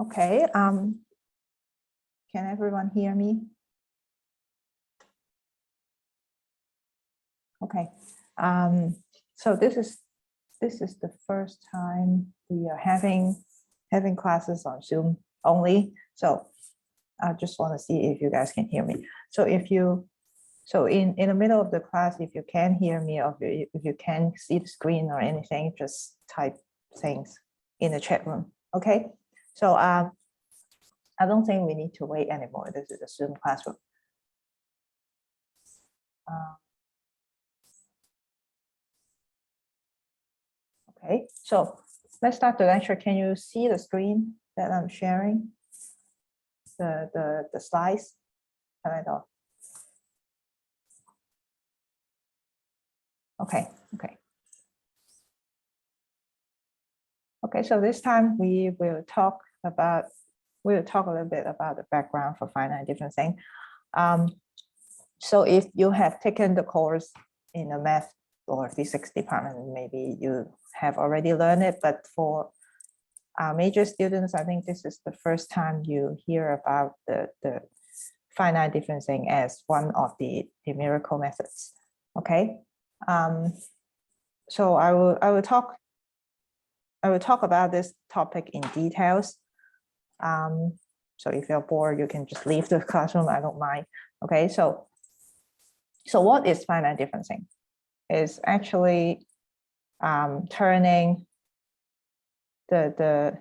Okay, can everyone hear me? Okay, so this is the first time we are having classes on Zoom only. So I just want to see if you guys can hear me. So if you, so in the middle of the class, if you can hear me or if you can see the screen or anything, just type things in the chat room. Okay. So I don't think we need to wait anymore. This is a Zoom classroom. Okay, so let's start the lecture. Can you see the screen that I'm sharing? The slides. Okay. Okay, so this time we will talk a little bit about the background for finite differencing. So if you have taken the course in the math or physics department, maybe you have already learned it, but for our major students, I think this is the first time you hear about the finite differencing as one of the numerical methods. Okay, so I will talk about this topic in details. So if you're bored, you can just leave the classroom. I don't mind. Okay, so what is finite differencing? It's actually turning the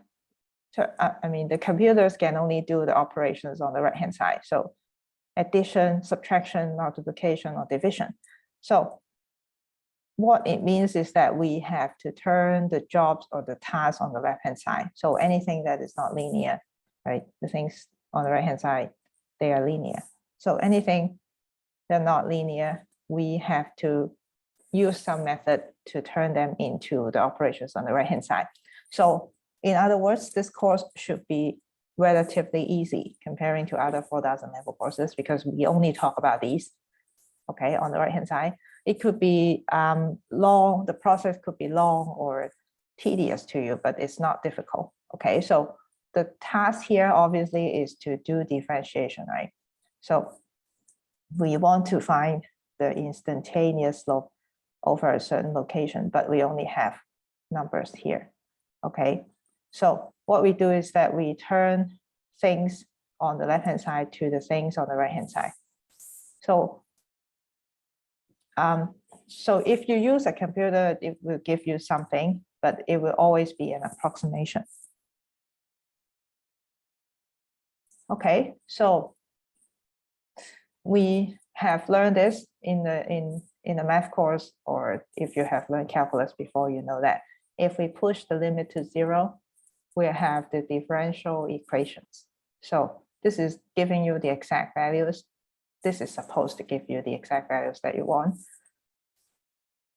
computers can only do the operations on the right hand side. So addition, subtraction, multiplication, or division. So what it means is that we have to turn the jobs or the tasks on the left hand side. So anything that is not linear, right? The things on the right hand side, they are linear. So anything that's not linear, we have to use some method to turn them into the operations on the right hand side. So in other words, this course should be relatively easy comparing to other 4,000 level courses because we only talk about these, okay, on the right hand side. It could be long, the process could be long or tedious to you, but it's not difficult, okay? So the task here obviously is to do differentiation, right? So we want to find the instantaneous slope over a certain location, but we only have numbers here, okay? So what we do is that we turn things on the left-hand side to the things on the right-hand side. So, so if you use a computer, it will give you something, but it will always be an approximation. Okay, so we have learned this in the math course, or if you have learned calculus before, you know that if we push the limit to 0, we have the differential equations. So this is giving you the exact values. This is supposed to give you the exact values that you want.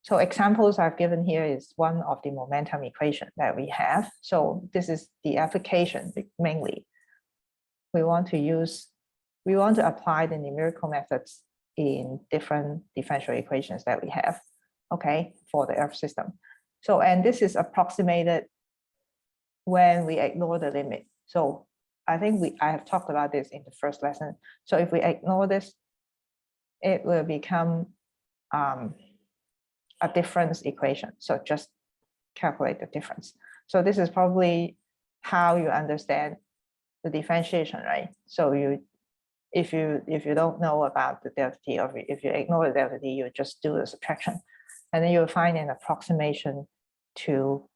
So examples I've given here is one of the momentum equation that we have. So this is the application mainly. We want to apply the numerical methods in different differential equations that we have, okay, for the Earth system. So, and this is approximated when we ignore the limit. So I think I have talked about this in the first lesson. So if we ignore this, it will become a difference equation. So just calculate the difference. So this is probably how you understand the differentiation, right? So if you don't know about the delta t, or if you ignore the delta t, you just do the subtraction, and then you'll find an approximation to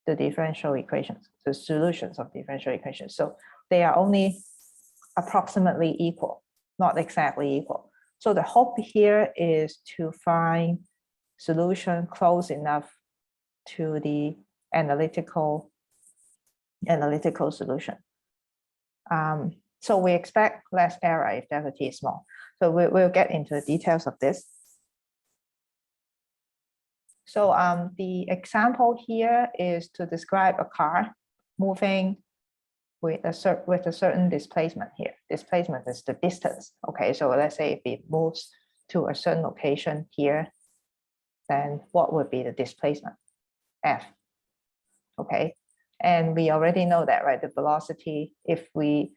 the differential equations, the solutions of differential equations. So they are only approximately equal, not exactly equal. So the hope here is to find solution close enough to the analytical solution. So we expect less error if delta t is small. So we'll get into the details of this. So the example here is to describe a car moving with a certain displacement here. Displacement is the distance. Okay, so let's say if it moves to a certain location here, then what would be the displacement? F. Okay, And we already know that, right? The velocity, if we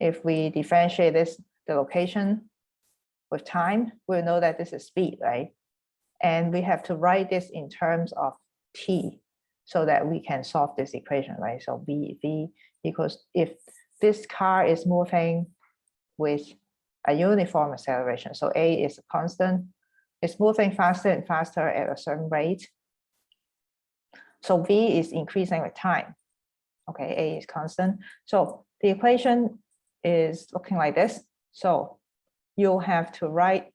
differentiate this, the location with time, we'll know that this is speed, right? And we have to write this in terms of t so that we can solve this equation, right? So v equals, if this car is moving with a uniform acceleration, so a is a constant, it's moving faster and faster at a certain rate. So v is increasing with time. Okay, a is constant. So the equation is looking like this. So you'll have to write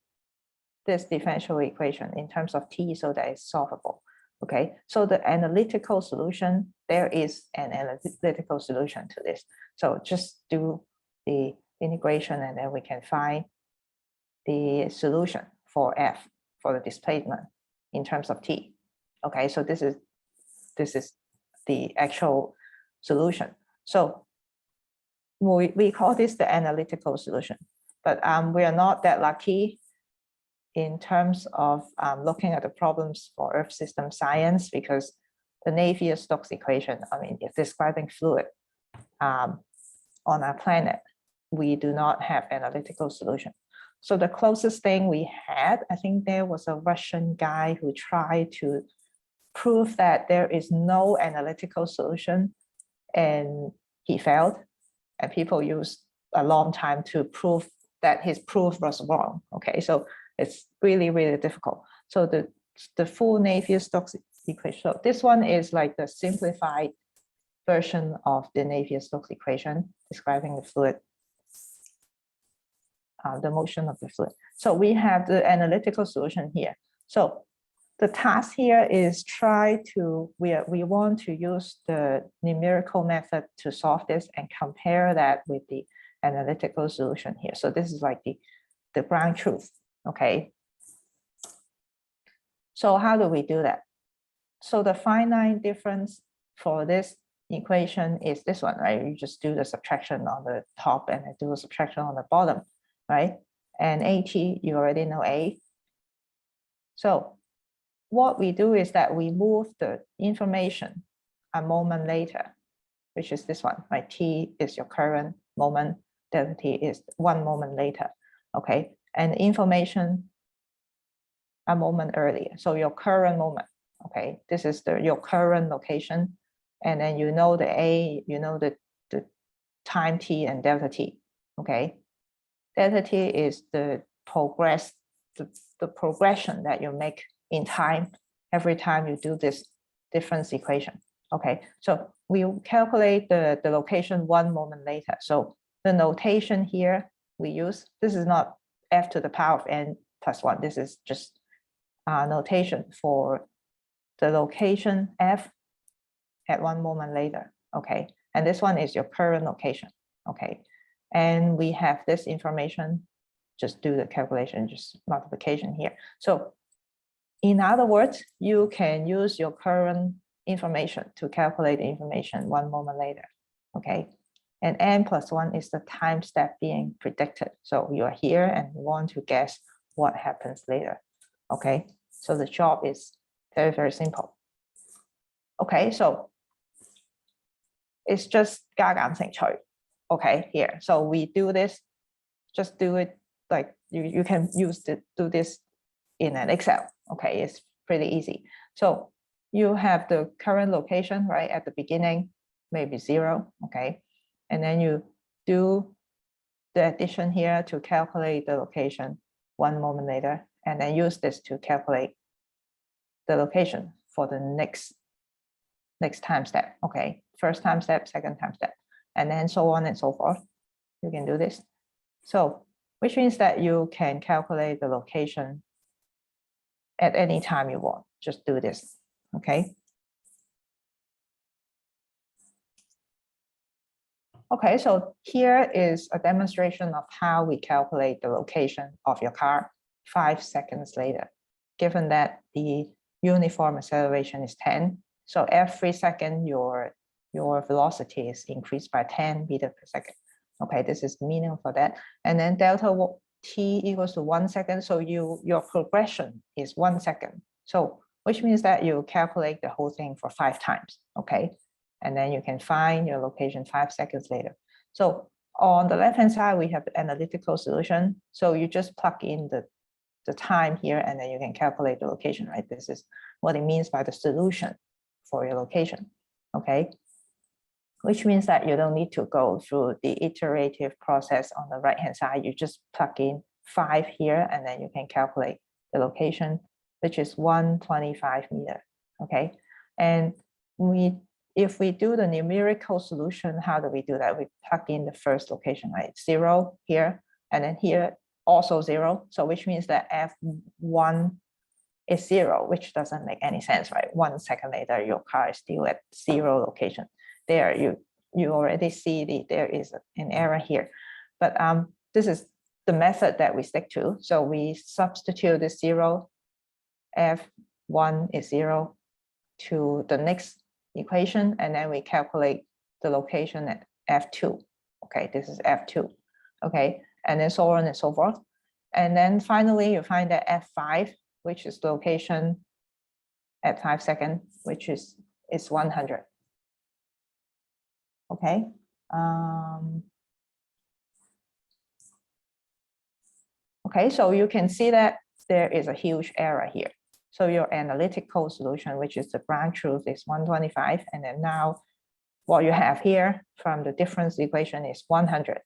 this differential equation in terms of t so that it's solvable. Okay, so the analytical solution, there is an analytical solution to this. So just do the integration and then we can find the solution for f, for the displacement in terms of t. Okay, so this is the actual solution. So we call this the analytical solution, but we are not that lucky in terms of looking at the problems for Earth system science, because the Navier-Stokes equation, I mean, if describing fluid on our planet, we do not have analytical solution. So the closest thing we had, I think there was a Russian guy who tried to prove that there is no analytical solution, and he failed. And people used a long time to prove that his proof was wrong. Okay, so it's really, really difficult. So the full Navier-Stokes equation. So this one is like the simplified version of the Navier-Stokes equation describing the fluid, the motion of the fluid. So we have the analytical solution here. So the task here is we want to use the numerical method to solve this and compare that with the analytical solution here. So this is like the ground truth, okay? So how do we do that? So the finite difference for this equation is this one, right? You just do the subtraction on the top and do a subtraction on the bottom, right? And AT, you already know A. So what we do is that we move the information a moment later, which is this one, right? T is your current moment, delta T is 1 moment later, okay? And information a moment earlier. So your current moment, okay? This is your current location. And then you know the A, you know the time T and delta T, okay? Delta T is the progression that you make in time every time you do this difference equation. Okay, so we calculate the location 1 moment later. So the notation here we use, this is not f to the power of n plus 1. This is just notation for the location f at 1 moment later. Okay, and this one is your current location. Okay, and we have this information, just do the calculation, just multiplication here. So in other words, you can use your current information to calculate the information 1 moment later, okay? And n plus 1 is the time step being predicted. So you are here and you want to guess what happens later, okay? So the job is very, very simple. Okay, so it's just 加減乘除, okay, here. So we do this, just do it like you can do this in an Excel. Okay, it's pretty easy. So you have the current location, right, at the beginning, maybe 0, okay? And then you do the addition here to calculate the location 1 moment later, and then use this to calculate the location for the next time step, okay? First time step, second time step, and then so on and so forth. You can do this. So, which means that you can calculate the location at any time you want. Just do this, okay? Okay, so here is a demonstration of how we calculate the location of your car 5 seconds later, given that the uniform acceleration is 10. So every second, your velocity is increased by 10 meters per second. Okay, this is the minimum for that. And then delta T equals to 1 second. So your progression is 1 second. So which means that you calculate the whole thing for 5 times. Okay, and then you can find your location 5 seconds later. So on the left-hand side, we have the analytical solution. So you just plug in the time here, and then you can calculate the location, right? This is what it means by the solution for your location, okay? Which means that you don't need to go through the iterative process on the right-hand side. You just plug in 5 here, and then you can calculate the location, which is 125 meters, okay? And if we do the numerical solution, how do we do that? We plug in the first location, right? 0 here, and then here also 0. So which means that F1 is 0, which doesn't make any sense, right? 1 second later, your car is still at 0 location. There, you already see there is an error here. But this is the method that we stick to. So we substitute the 0, F1 is 0 to the next equation, and then we calculate the location at F2. Okay, this is F2. Okay, and then so on and so forth. And then finally, you find that F5, which is the location at 5 seconds, which is 100. Okay. Okay, so you can see that there is a huge error here. So your analytical solution, which is the ground truth, is 125. And then now what you have here from the difference equation is 100,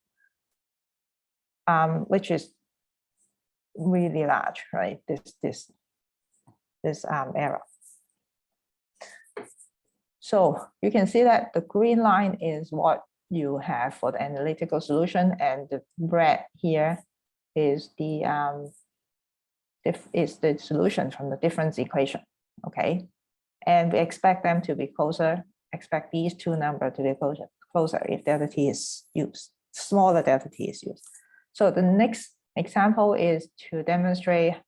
which is really large, right? This error. So you can see that the green line is what you have for the analytical solution, and the red here is the solution from the difference equation. Okay, and we expect them to be closer. Expect these two numbers to be closer if delta t is used, smaller delta t is used. So the next example is to demonstrate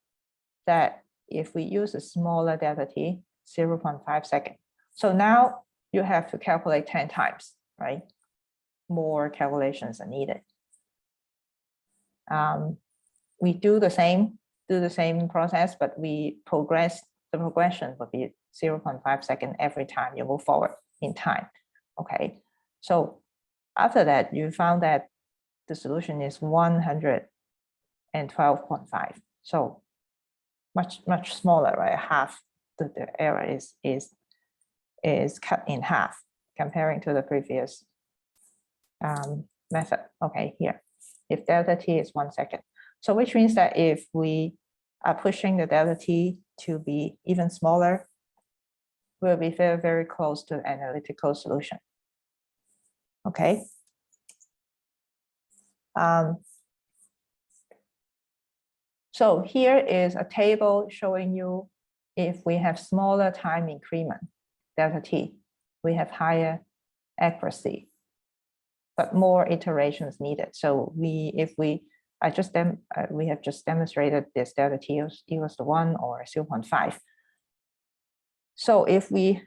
that if we use a smaller delta t, 0.5 seconds. So now you have to calculate 10 times, right? More calculations are needed. We do the same process, but we the progression would be 0.5 seconds every time you move forward in time. Okay, so after that, you found that the solution is 112.5. So much smaller, right? Half the error is cut in half comparing to the previous method. Okay, here, if delta t is 1 second. So which means that if we are pushing the delta t to be even smaller, we'll be very, very close to analytical solution. Okay. So here is a table showing you if we have smaller time increment, delta t, we have higher accuracy, but more iterations needed. So we have just demonstrated this delta t equals to 1 or 0.5. So if we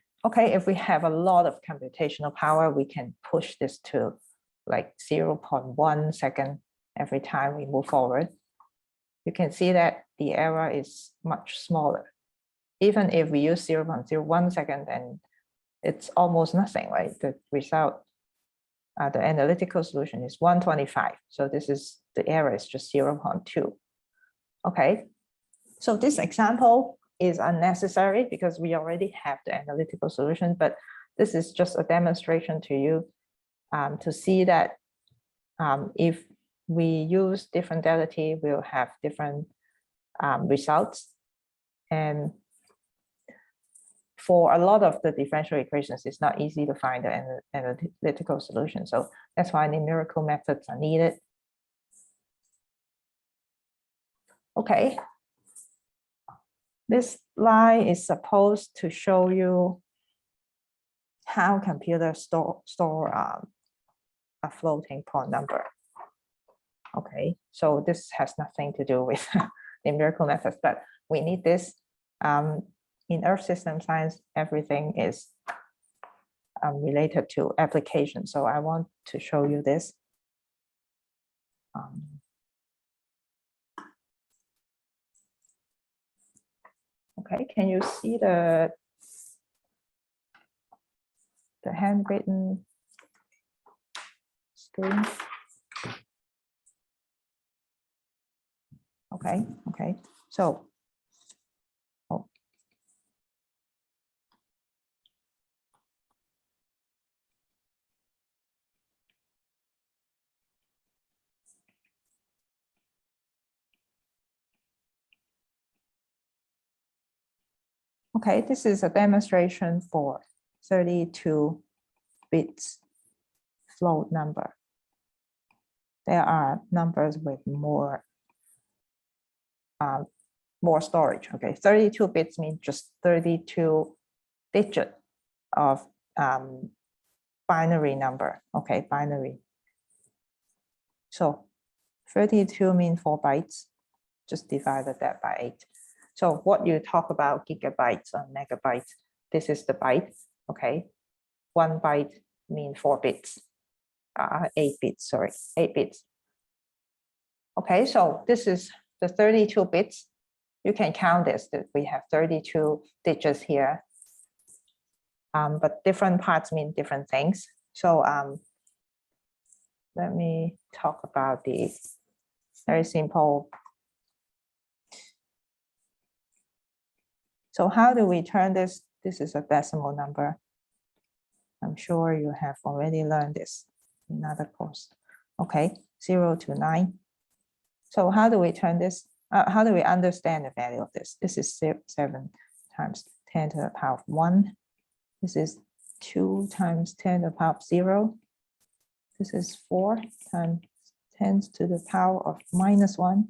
have a lot of computational power, we can push this to like 0.1 second every time we move forward. You can see that the error is much smaller. Even if we use 0.01 second, then it's almost nothing, right? The result, the analytical solution is 125. So the error is just 0.2. Okay, so this example is unnecessary because we already have the analytical solution, but this is just a demonstration to you to see that if we use different delta t, we'll have different results. And for a lot of the differential equations, it's not easy to find the analytical solution. So that's why numerical methods are needed. Okay. This line is supposed to show you how computers store a floating point number. Okay, so this has nothing to do with numerical methods, but we need this. In Earth system science, everything is related to application. So I want to show you this. Okay, can you see the the handwritten screen. Okay. So, okay, this is a demonstration for 32 bits float number. There are numbers with more storage. Okay, 32 bits means just 32 digits of binary number. Okay, binary. So 32 means 4 bytes. Just divided that by 8. So what you talk about gigabytes or megabytes, this is the byte. Okay, 1 byte means 4 bits. 8 bits, sorry, 8 bits. Okay, so this is the 32 bits. You can count this, that we have 32 digits here. But different parts mean different things. So let me talk about the very simple. So how do we turn this? This is a decimal number. I'm sure you have already learned this in other course. Okay, 0 to 9. So how do we turn this? How do we understand the value of this? This is 7 times 10 to the power of 1. This is 2 times 10 to the power of 0. This is 4 times 10 to the power of -1.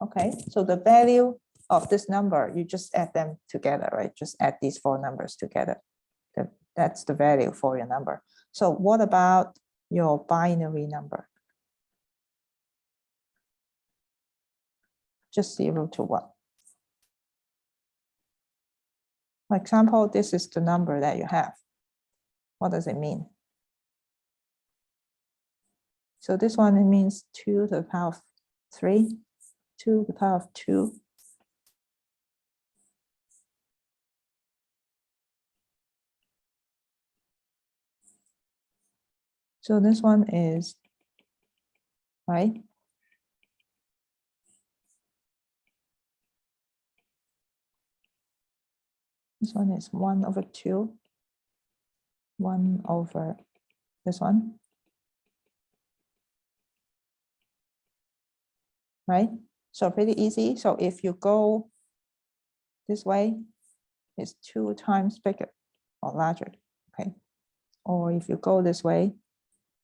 Okay, so the value of this number, you just add them together, right? Just add these 4 numbers together. That's the value for your number. So what about your binary number? Just 0 to 1. For example, this is the number that you have. What does it mean? So this one, it means 2 to the power of 3, 2 to the power of 2. So this one is, right? This one is 1 over 2, 1 over this one, right? So pretty easy. So if you go this way, it's 2 times bigger or larger, okay? Or if you go this way,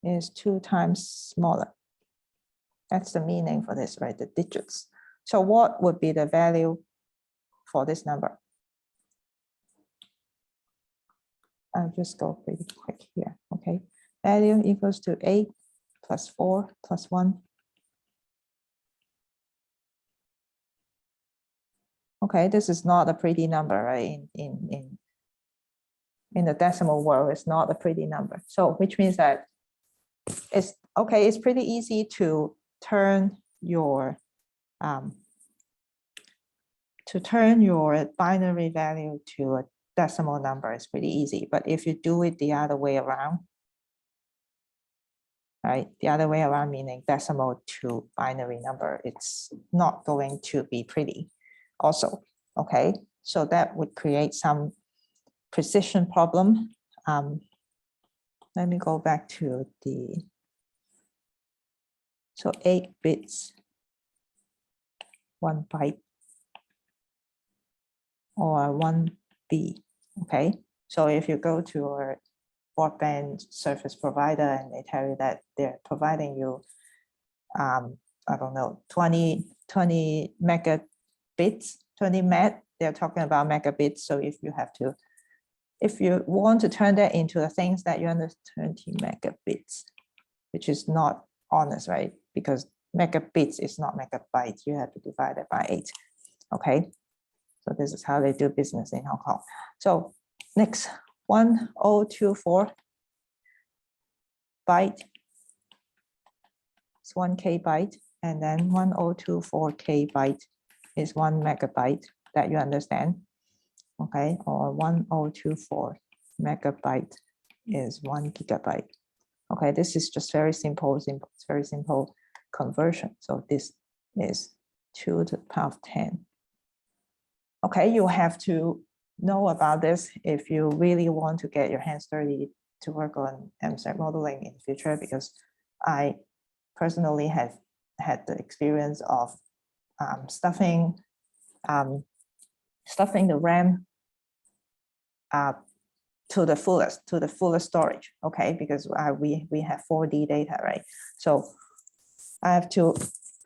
it's 2 times smaller. That's the meaning for this, right? The digits. So what would be the value for this number? I'll just go pretty quick here, okay? Value equals to 8 plus 4 plus 1. Okay, this is not a pretty number, right? In the decimal world, it's not a pretty number. So which means that it's okay, it's pretty easy to turn your binary value to a decimal number. It's pretty easy. But if you do it the other way around, right? The other way around meaning decimal to binary number, it's not going to be pretty also, okay? So that would create some precision problem. Let me go back to the, so 8 bits, 1 byte, or 1B, okay? So if you go to a broadband service provider and they tell you that they're providing you, I don't know, 20 megabits, 20 meg, they're talking about megabits. So if you want to turn that into the things that you understand, 20 megabits, which is not honest, right? Because megabits is not megabytes. You have to divide it by 8, okay? So this is how they do business in Hong Kong. So next, 1024 byte. It's 1K byte, and then 1024K byte is 1 megabyte that you understand. okay, or 1024 megabyte is 1 gigabyte. Okay, this is just very simple, very simple conversion. So this is 2 to the power of 10. Okay, you have to know about this if you really want to get your hands dirty to work on MSAT modeling in the future, because I personally have had the experience of stuffing the RAM to the fullest storage. Okay, because we have 4D data, right? So I have to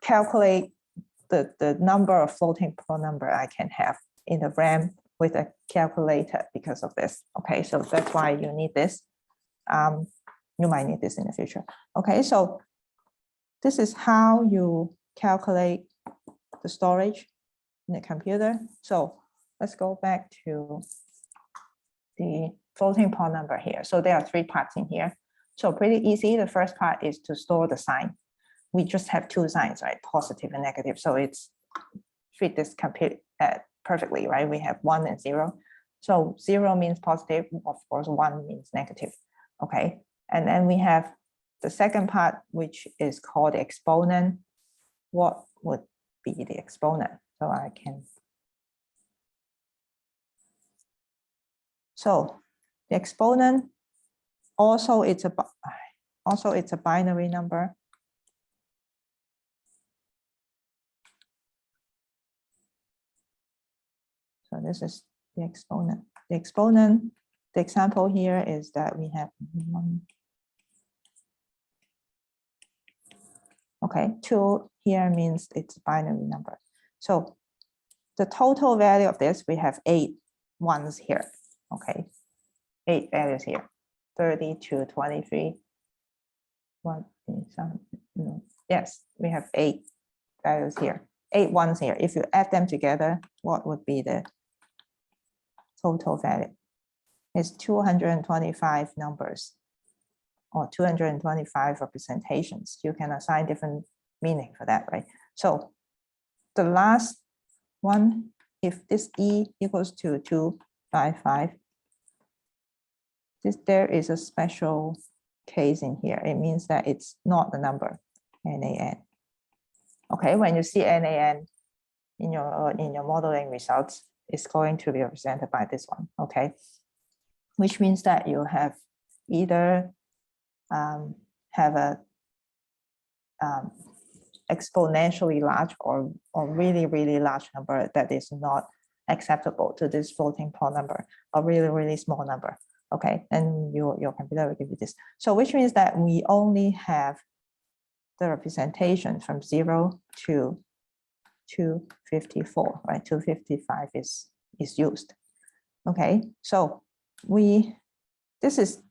calculate the number of floating point number I can have in the RAM with a calculator because of this. Okay, so that's why you need this. You might need this in the future. Okay, so this is how you calculate the storage in the computer. So let's go back to the floating point number here. So there are 3 parts in here. So pretty easy. The first part is to store the sign. We just have 2 signs, right? Positive and negative. So it's fit this compute perfectly, right? We have 1 and 0. So 0 means positive, of course, 1 means negative. Okay. And then we have the second part, which is called the exponent. What would be the exponent? So I can. So the exponent also it's a binary number. So this is the exponent. The exponent, the example here is that we have 1. Okay, 2 here means it's a binary number. So the total value of this, we have 8 ones here. Okay, 8 values here. 30 to 23. Yes, we have 8 values here. 8 ones here. If you add them together, what would be the total value? It's 225 numbers or 225 representations. You can assign different meaning for that, right? So the last one, if this E equals to 255, there is a special case in here. It means that it's not the number NaN. Okay, when you see NaN in your modeling results, it's going to be represented by this one. Okay, which means that you have either have a exponentially large or really large number that is not acceptable to this floating point number, or really small number. Okay, and your computer will give you this. So which means that we only have the representation from 0 to 254, right? 255 is used. Okay, so this is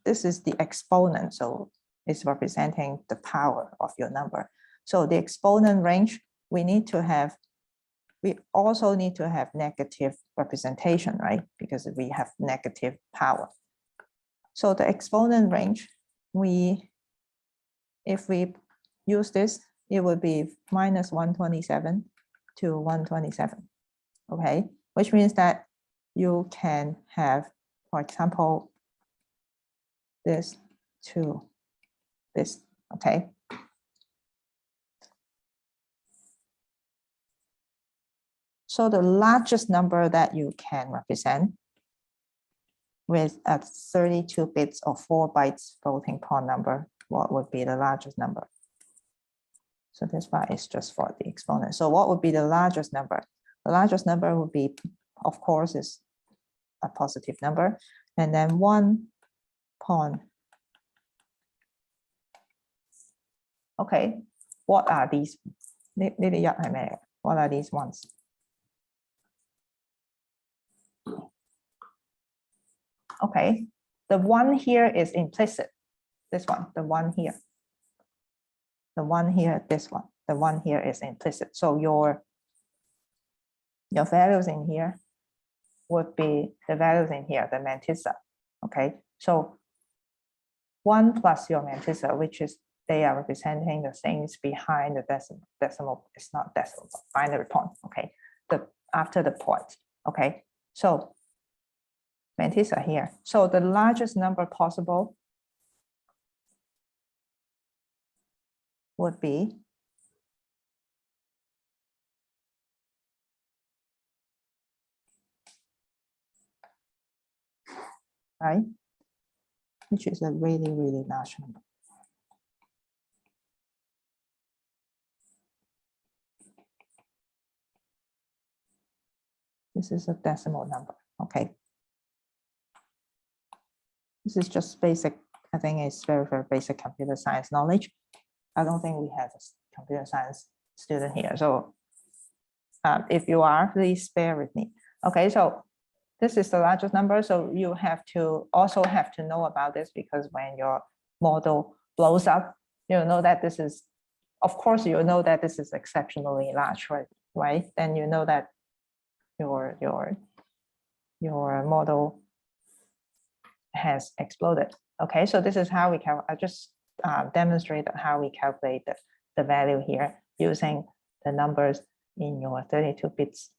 the exponent, so it's representing the power of your number. So the exponent range, we also need to have negative representation, right? Because we have negative power. So the exponent range, if we use this, it would be minus 127 to 127. Okay, which means that you can have, for example, this to this. Okay. So the largest number that you can represent with a 32 bits or 4 bytes floating point number, what would be the largest number? So this part is just for the exponent. So what would be the largest number? The largest number would be, of course, is a positive number. And then 1 point. Okay, what are these? What are these ones? Okay, the 1 here is implicit. This one, the 1 here. The 1 here, this one. The 1 here is implicit. So your values in here would be the values in here, the mantissa. Okay, so 1 plus your mantissa, which is they are representing the things behind the decimal. It's not decimal, binary point. Okay, after the point. Okay, so mantissa here. So the largest number possible would be right, which is a really, really large number. This is a decimal number, okay. This is just basic, I think it's very, very basic computer science knowledge. I don't think we have a computer science student here. So if you are, please bear with me. Okay, so this is the largest number. So you have to also have to know about this, because when your model blows up, you know that this is, of course, you know that this is exceptionally large, right? Then you know that your model has exploded. Okay, so this is how we can, I just demonstrated how we calculate the value here using the numbers in your 32 bits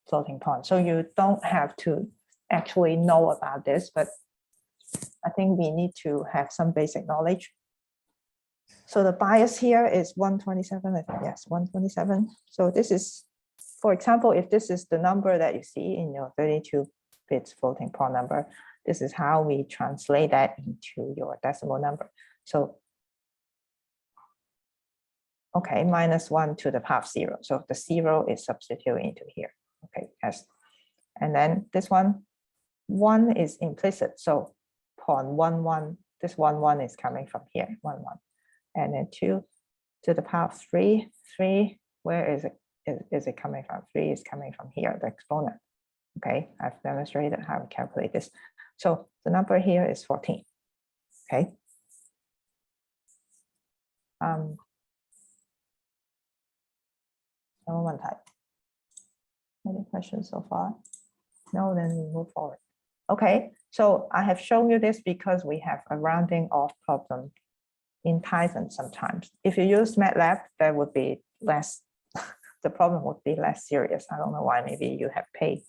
floating point. So you don't have to actually know about this, but I think we need to have some basic knowledge. So the bias here is 127, I think, yes, 127. So this is, for example, if this is the number that you see in your 32 bits floating point number, this is how we translate that into your decimal number. So, okay, -1 to the power of 0. So the 0 is substituted into here. Okay, yes. And then this one is implicit. So 0.11, this 11 is coming from here, 11. And then 2 to the power of 3, where is it? Is it coming from? 3 is coming from here, the exponent. Okay, I've demonstrated how we calculate this. So the number here is 14. Okay. One type. Any questions so far? No, then we move forward. Okay, so I have shown you this because we have a rounding off problem in Python sometimes. If you use MATLAB, that would be less, the problem would be less serious. I don't know why, maybe you have paid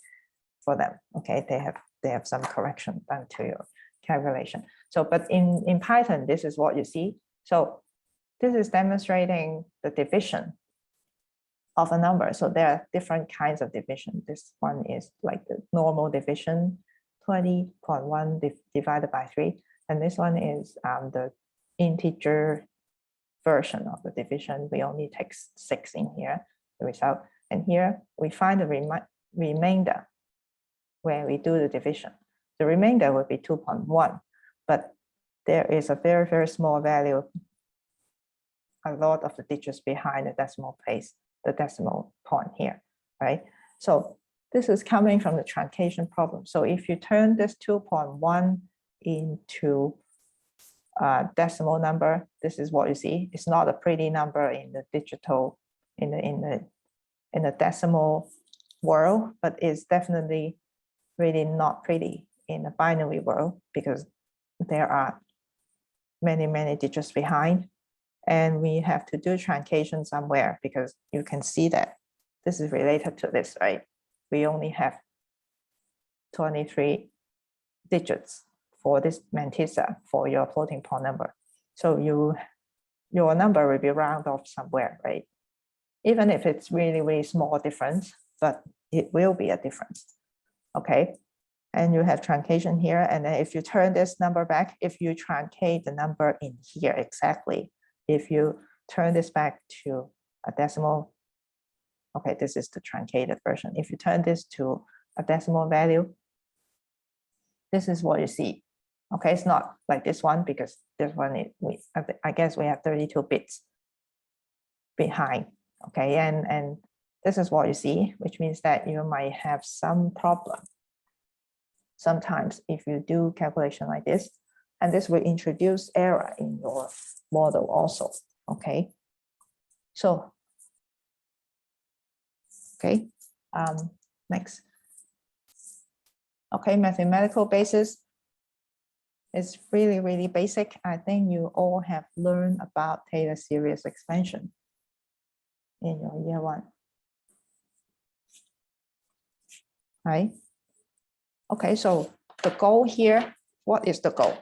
for them. Okay, they have some correction done to your calculation. So, but in Python, this is what you see. So this is demonstrating the division of a number. So there are different kinds of division. This one is like the normal division, 20.1 divided by 3. And this one is the integer version of the division. We only take 6 in here, the result. And here we find the remainder when we do the division. The remainder would be 2.1, but there is a very, very small value, a lot of the digits behind the decimal place, the decimal point here, right? So this is coming from the truncation problem. So if you turn this 2.1 into a decimal number, this is what you see. It's not a pretty number in the digital, in the decimal world, but it's definitely really not pretty in the binary world, because there are many, many digits behind. And we have to do truncation somewhere, because you can see that this is related to this, right? We only have 23 digits for this mantissa for your floating point number. So your number will be round off somewhere, right? Even if it's really, really small difference, but it will be a difference. Okay. And you have truncation here. And then if you turn this number back, if you truncate the number in here exactly, if you turn this back to a decimal, okay, this is the truncated version. If you turn this to a decimal value, this is what you see. Okay, it's not like this one, because this one, I guess we have 32 bits behind. Okay, and this is what you see, which means that you might have some problem sometimes if you do calculation like this, and this will introduce error in your model also. Okay, so okay, next. Okay, mathematical basis is really, really basic. I think you all have learned about Taylor series expansion in your year 1. Right? Okay, so the goal here, what is the goal?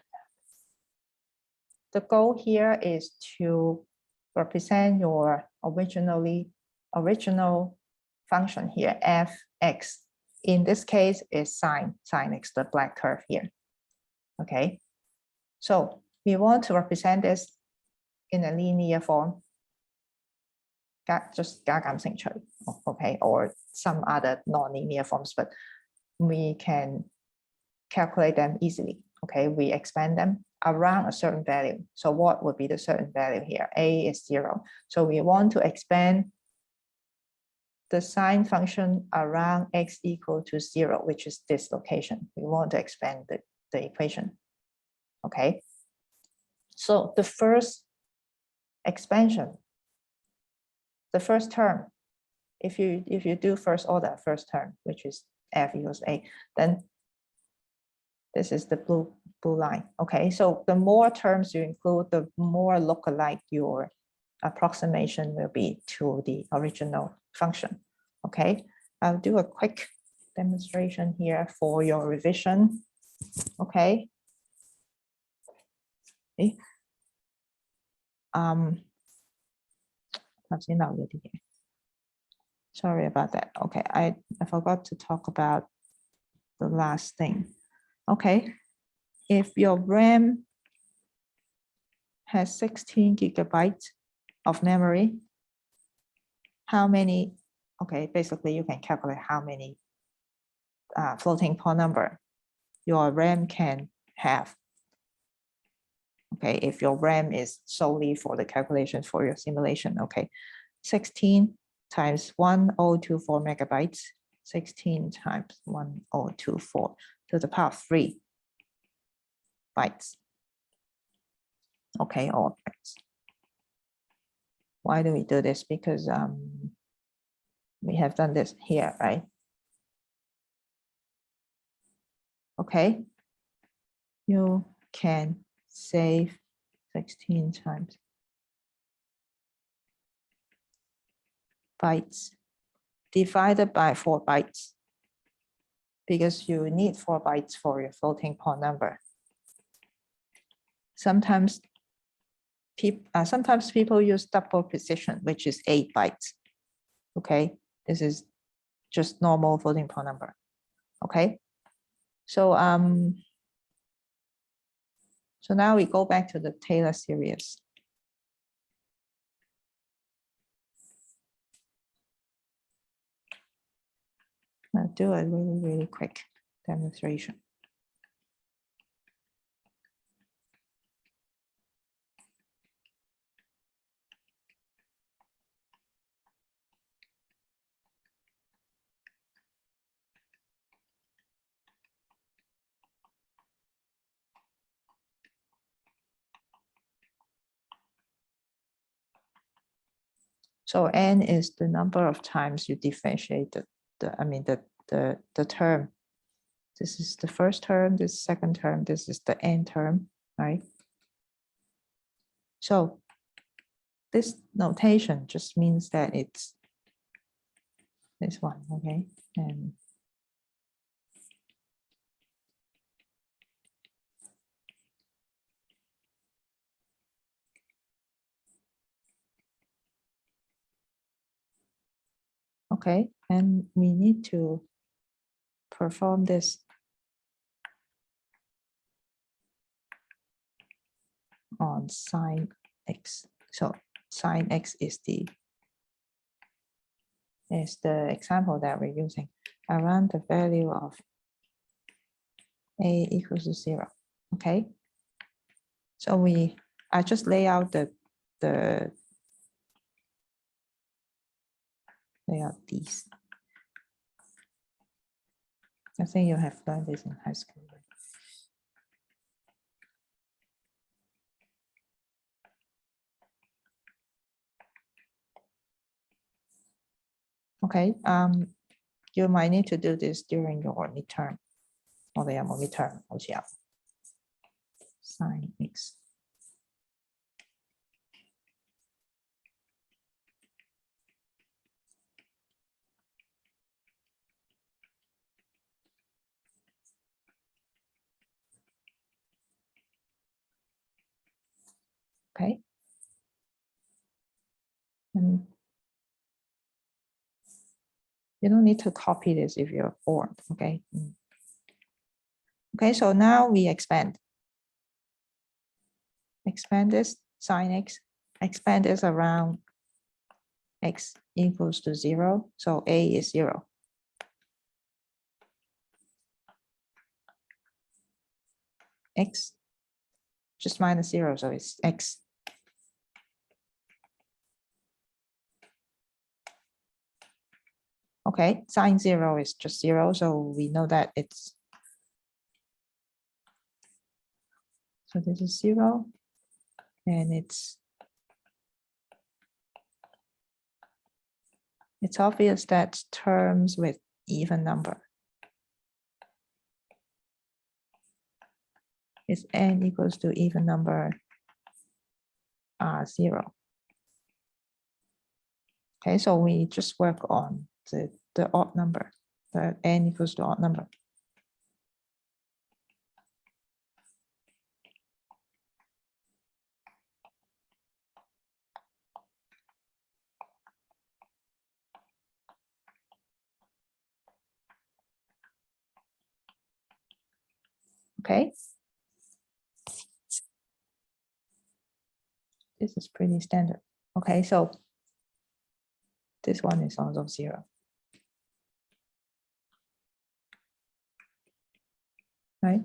The goal here is to represent your original function here, fx. In this case, is sine x, the black curve here. Okay, so we want to represent this in a linear form. Just 加減乘除, okay, or some other non-linear forms, but we can calculate them easily. Okay, we expand them around a certain value. So what would be the certain value here? A is 0. So we want to expand the sine function around x equal to 0, which is this location. We want to expand the equation. Okay, so the first expansion, the first term, if you do first order first term, which is f equals a, then this is the blue line. Okay, so the more terms you include, the more lookalike your approximation will be to the original function. Okay, I'll do a quick demonstration here for your revision. Okay. Sorry about that. Okay, I forgot to talk about the last thing. Okay, if your RAM has 16 gigabytes of memory, how many, okay, basically you can calculate how many floating point number your RAM can have. Okay, if your RAM is solely for the calculation for your simulation, okay, 16 times 1024 megabytes, 16 times 1024 to the power of 3 bytes. Okay, or bytes. Why do we do this? Because we have done this here, right? Okay, you can save 16 times bytes divided by 4 bytes, because you need 4 bytes for your floating point number. Sometimes people use double precision, which is 8 bytes. Okay, this is just normal floating point number. Okay, so so now we go back to the Taylor series. I'll do a really quick demonstration. So n is the number of times you differentiate the term. This is the first term, this is second term, this is the n term, right? So this notation just means that it's this one, okay? And okay, and we need to perform this on sine x. So sine x is the example that we're using around the value of a equals to 0. Okay, so I just lay out lay out these. I think you have learned this in high school. Okay, you might need to do this during your midterm. Or the midterm, sine x. okay? And you don't need to copy this if you're bored, okay? Okay, so now we expand. Expand this sin x, expand this around x equals to 0, so a is 0. X just minus 0, so it's x. Okay, sine 0 is just 0, so we know that it's, so this is 0, and it's obvious that terms with even number is n equals to even number 0. Okay, so we just work on the odd number, the n equals to odd number. Okay. This is pretty standard. Okay, so this one is also 0. Right?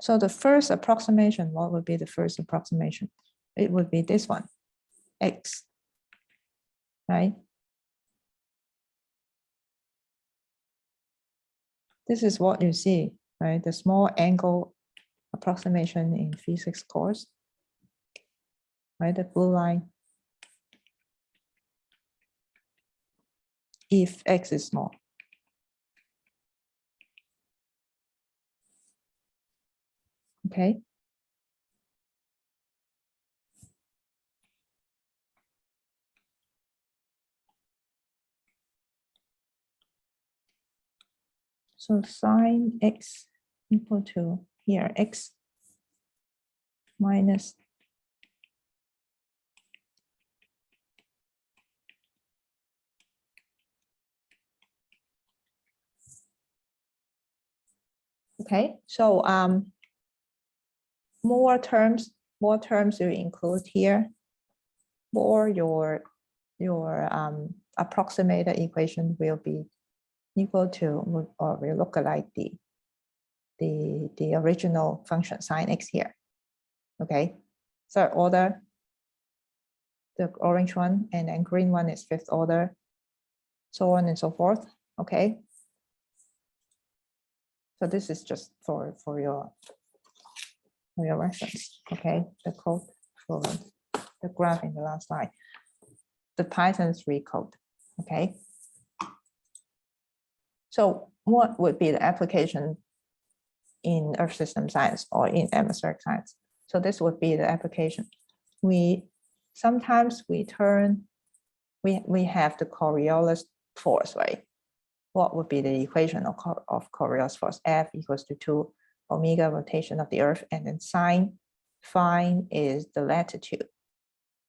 So the first approximation, what would be the first approximation? It would be this one, x, right? This is what you see, right? The small angle approximation in physics course, right? The blue line. If x is small. Okay. So sine x equal to here x minus okay. So more terms you include here, or your approximated equation will be equal to, or will look like the original function sine x here. Okay, third order, the orange one, and then green one is fifth order, so on and so forth. Okay, so this is just for your reference. Okay, the code for the graph in the last slide, the Python 3 code. Okay, so what would be the application in Earth system science or in atmospheric science? So this would be the application. Sometimes we have the Coriolis force, right? What would be the equation of Coriolis force? F equals to 2 omega rotation of the Earth, and then sine phi is the latitude.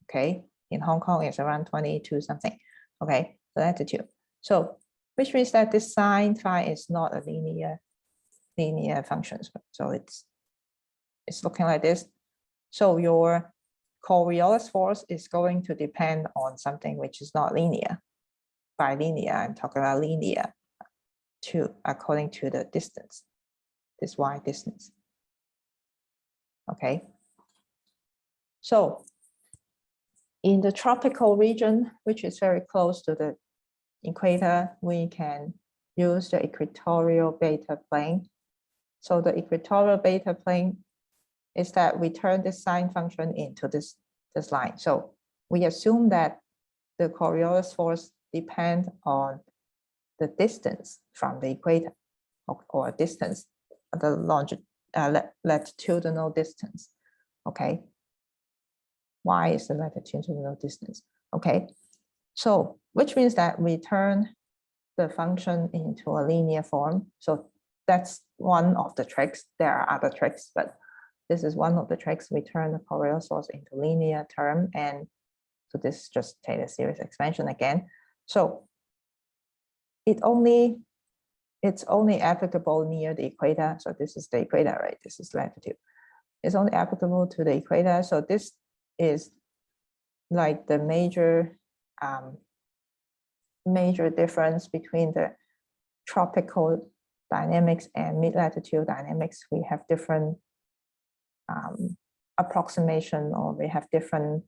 Okay, in Hong Kong it's around 22 something. Okay, the latitude. So which means that this sine phi is not a linear function. So it's looking like this. So your Coriolis force is going to depend on something which is not linear. By linear, I'm talking about linear according to the distance, this y distance. Okay. So in the tropical region, which is very close to the equator, we can use the equatorial beta plane. So the equatorial beta plane is that we turn this sine function into this line. So we assume that the Coriolis force depends on the distance from the equator, or distance, the latitudinal distance. Okay. Y is the latitudinal distance. Okay. So which means that we turn the function into a linear form. So that's one of the tricks. There are other tricks, but this is one of the tricks. We turn the Fourier source into linear term, and so this is just Taylor series expansion again. So it's only applicable near the equator. So this is the equator, right? This is latitude. It's only applicable to the equator. So this is like the major difference between the tropical dynamics and mid-latitude dynamics. We have different approximation, or we have different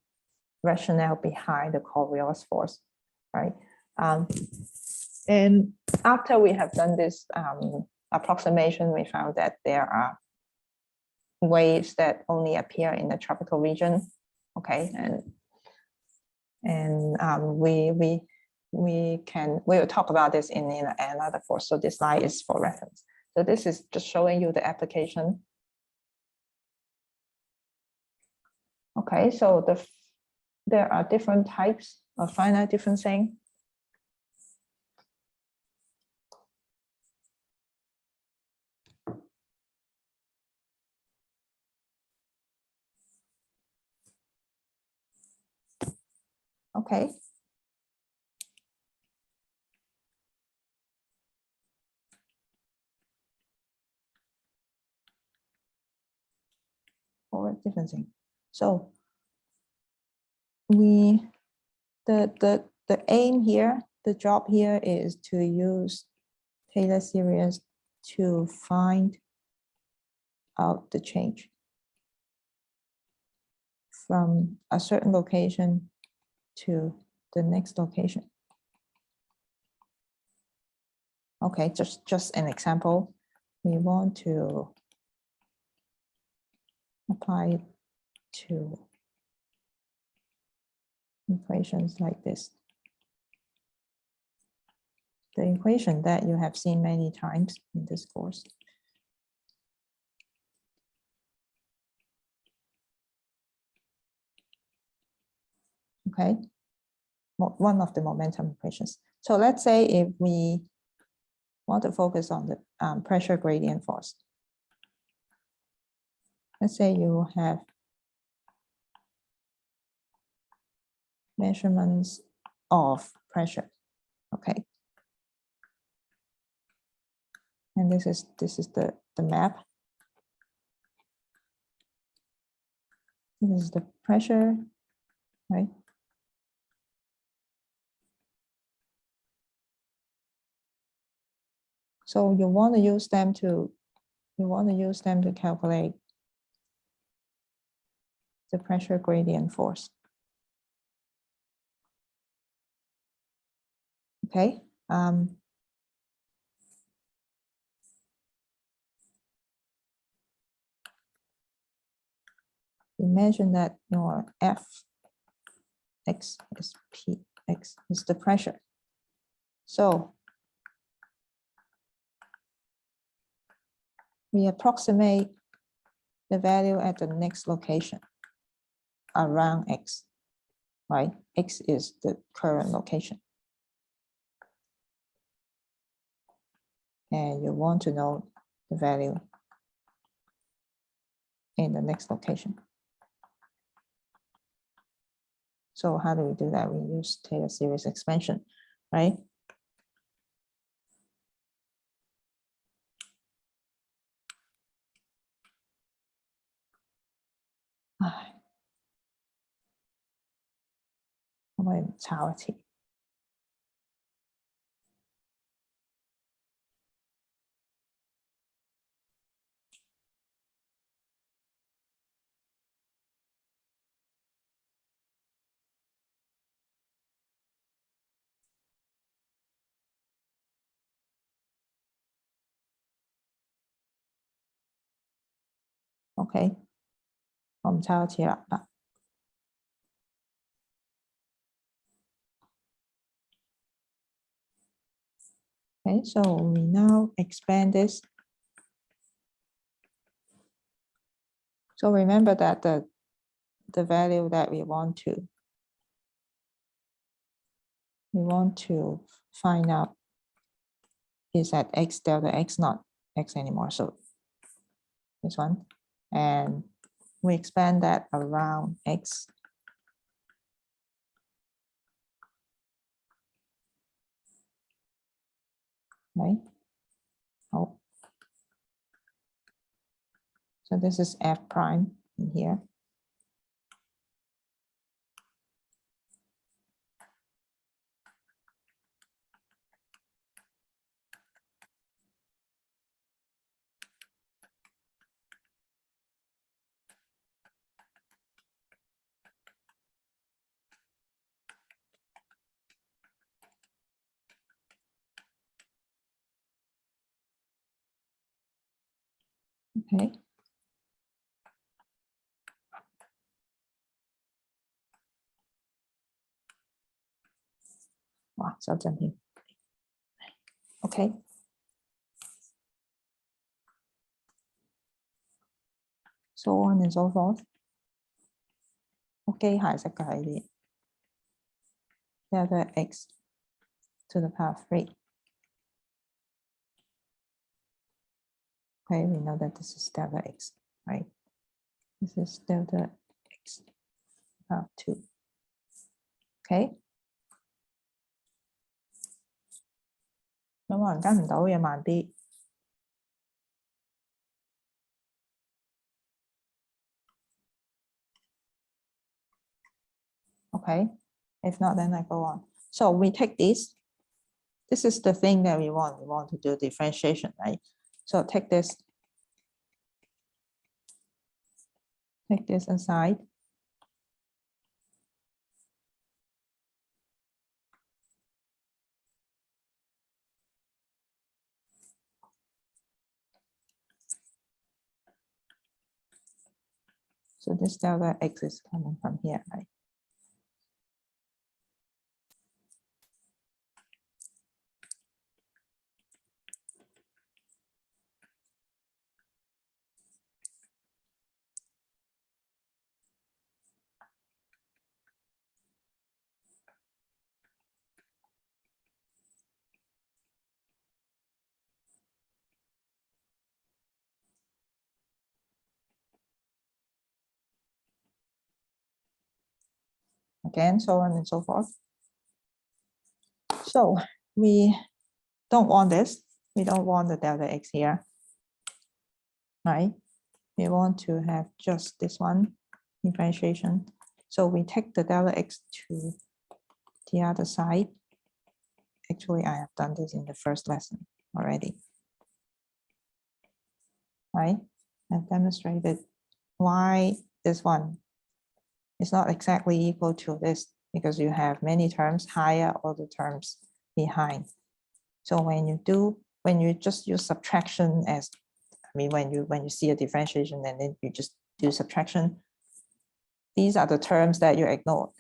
rationale behind the Coriolis force, right? And after we have done this approximation, we found that there are waves that only appear in the tropical region, okay? And we'll talk about this in another course. So this slide is for reference. So this is just showing you the application. Okay, so there are different types of finite differencing. Okay. Forward differencing. So the aim here, the job here is to use Taylor series to find out the change from a certain location to the next location. Okay, just an example. We want to apply it to equations like this. The equation that you have seen many times in this course. Okay, one of the momentum equations. So let's say if we want to focus on the pressure gradient force. Let's say you have measurements of pressure, okay? And this is the map. This is the pressure, right? So you want to use them to calculate the pressure gradient force. Okay. Imagine that your F x is P x is the pressure. So we approximate the value at the next location around x, right? X is the current location. And you want to know the value in the next location. So how do we do that? We use Taylor series expansion, right? Mortality. Okay. Mortality. Okay, so we now expand this. So remember that the value that we want to find out is at x delta x, not x anymore. So this one. and we expand that around x. Right? Oh. So this is f prime in here. Okay. Wow, so here. Okay. So on and so forth. 個機械式嘅系列 delta x to the power 3. Okay, we know that this is delta x, right? This is delta x power 2. Okay. 有冇人跟唔到嘢慢啲？ Okay, if not, then I go on. So we take this. This is the thing that we want. We want to do differentiation, right? So take this aside. So this delta x is coming from here, right? Again, so on and so forth. So we don't want this. We don't want the delta x here, right? We want to have just this one differentiation. So we take the delta x to the other side. Actually, I have done this in the first lesson already, right? I've demonstrated why this one is not exactly equal to this, because you have many terms higher or the terms behind. So when you just use subtraction as, I mean, when you see a differentiation and then you just do subtraction, these are the terms that you ignore.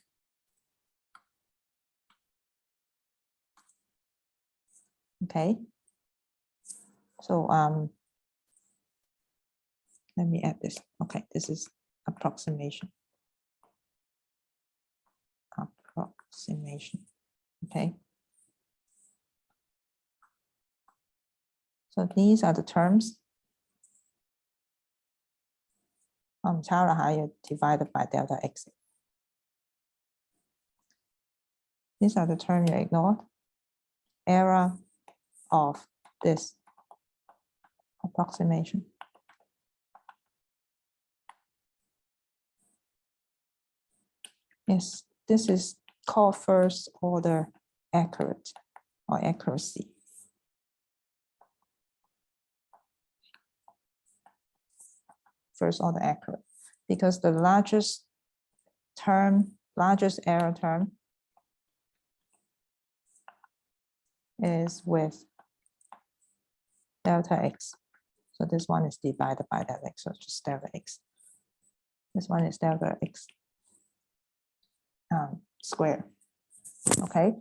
Okay. So let me add this. Okay, this is approximation. Approximation. Okay. So these are the terms. Divided by delta x. These are the terms you ignore. Error of this approximation. Yes, this is called first order accurate or accuracy. First order accurate, because the largest error term is with delta x. So this one is divided by delta x, so just delta x. This one is delta x squared. Okay.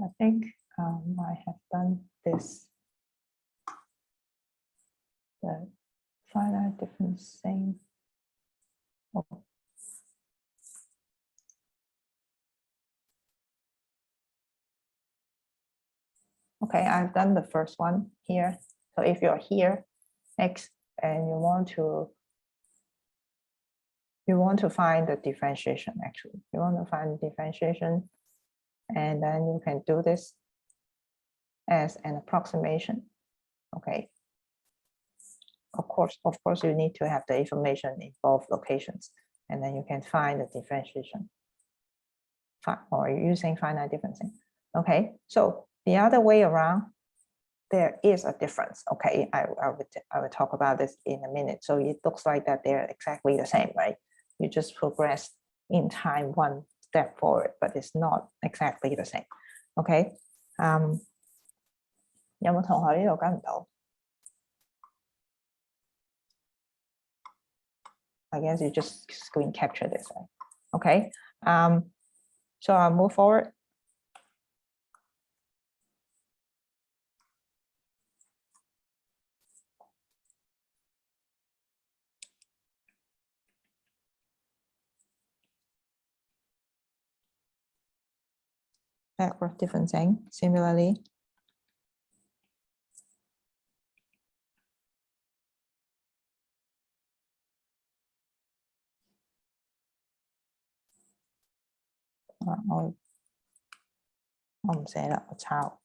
I think I have done this. The finite differencing. Oh. Okay, I've done the first one here. So if you're here, X, and you want to find the differentiation, actually. You want to find the differentiation, and then you can do this as an approximation. Okay. Of course, you need to have the information in both locations, and then you can find the differentiation or using finite differencing. Okay, so the other way around, there is a difference. Okay, I will talk about this in a minute. So it looks like that they're exactly the same, right? You just progress in time one step forward, but it's not exactly the same. Okay, 有冇同學呢度跟唔到？ I guess you just screen capture this, right? Okay, so I'll move forward. Backward differencing, similarly.我唔寫啦，我抄。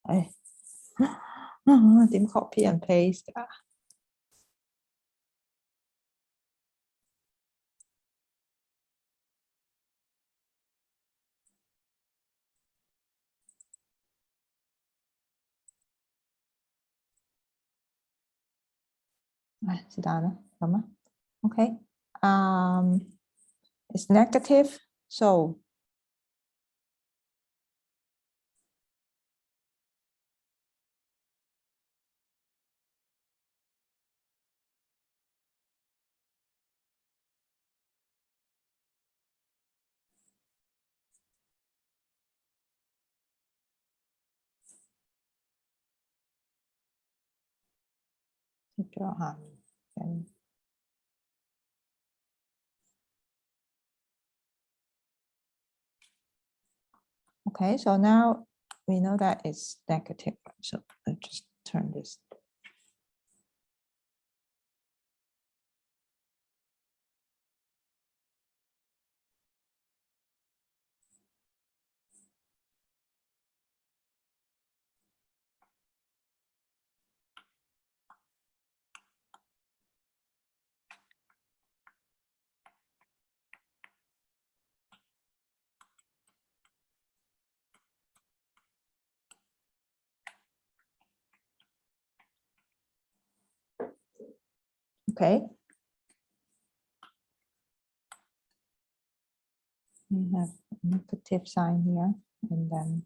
哎，點 copy and paste 㗎？唉，是但啦，咁啊。Okay, it's negative, so okay, so now we know that it's negative. So let's just turn this. Okay. We have a negative sign here, and then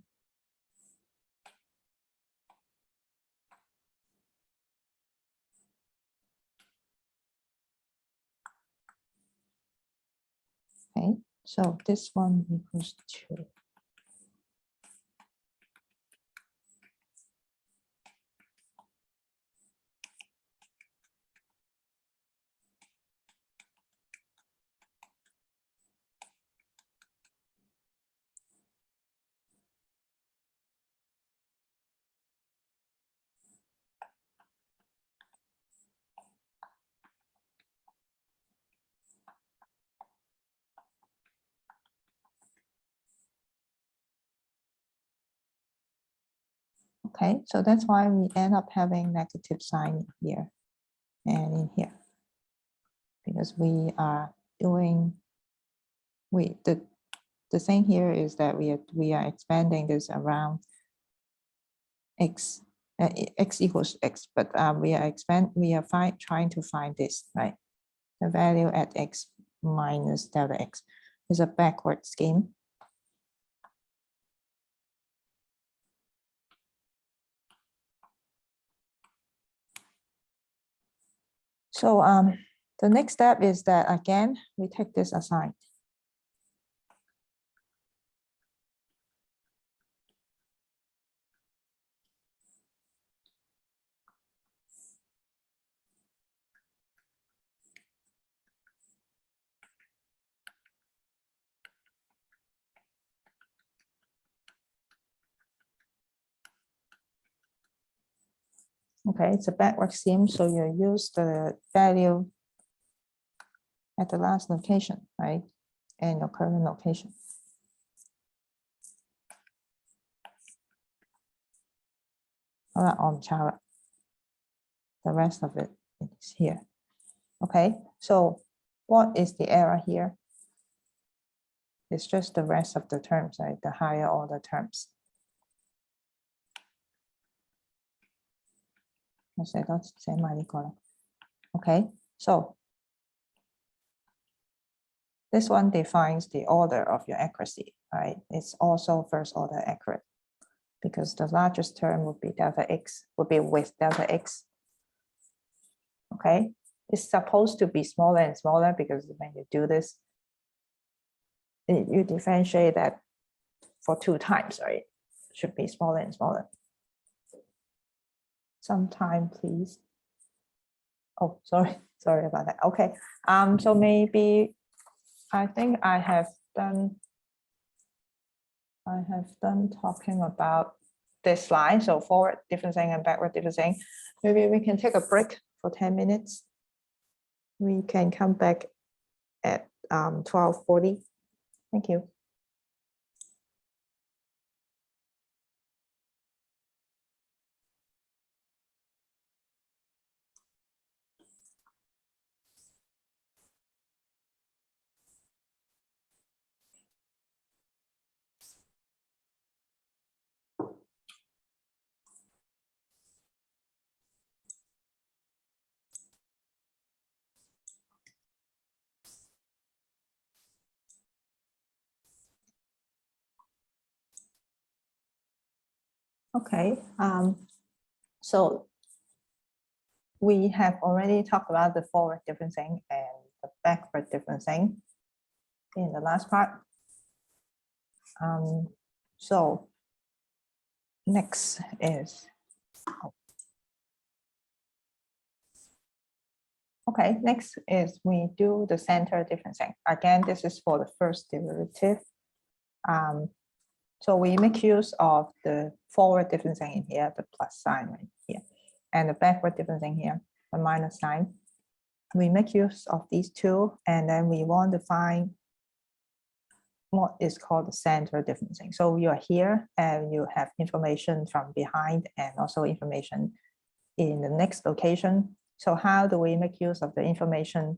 okay, so this one equals 2. Okay, so that's why we end up having negative sign here and in here. because we are doing, the thing here is that we are expanding this around x, x equals x, but we are trying to find this, right? The value at x minus delta x is a backward scheme. So the next step is that, again, we take this aside. Okay, it's a backward scheme, so you use the value at the last location, right? And your current location. On chart. The rest of it is here. Okay, so what is the error here? It's just the rest of the terms, right? The higher order terms. Okay, so this one defines the order of your accuracy, right? It's also first order accurate because the largest term would be delta x, would be with delta x. Okay, it's supposed to be smaller and smaller because when you do this, you differentiate that for 2 times, right? It should be smaller and smaller. Some time, please. Oh, sorry about that. Okay, so maybe I think I have done talking about this slide. So forward differencing and backward differencing. Maybe we can take a break for 10 minutes. We can come back at 12:40. Thank you. Okay, so we have already talked about the forward differencing and the backward differencing in the last part. So next is, okay, next is we do the center differencing. Again, this is for the first derivative. So we make use of the forward differencing in here, the plus sign right here, and the backward differencing here, the minus sign. We make use of these two, and then we want to find what is called the center differencing. So you are here and you have information from behind and also information in the next location. So how do we make use of the information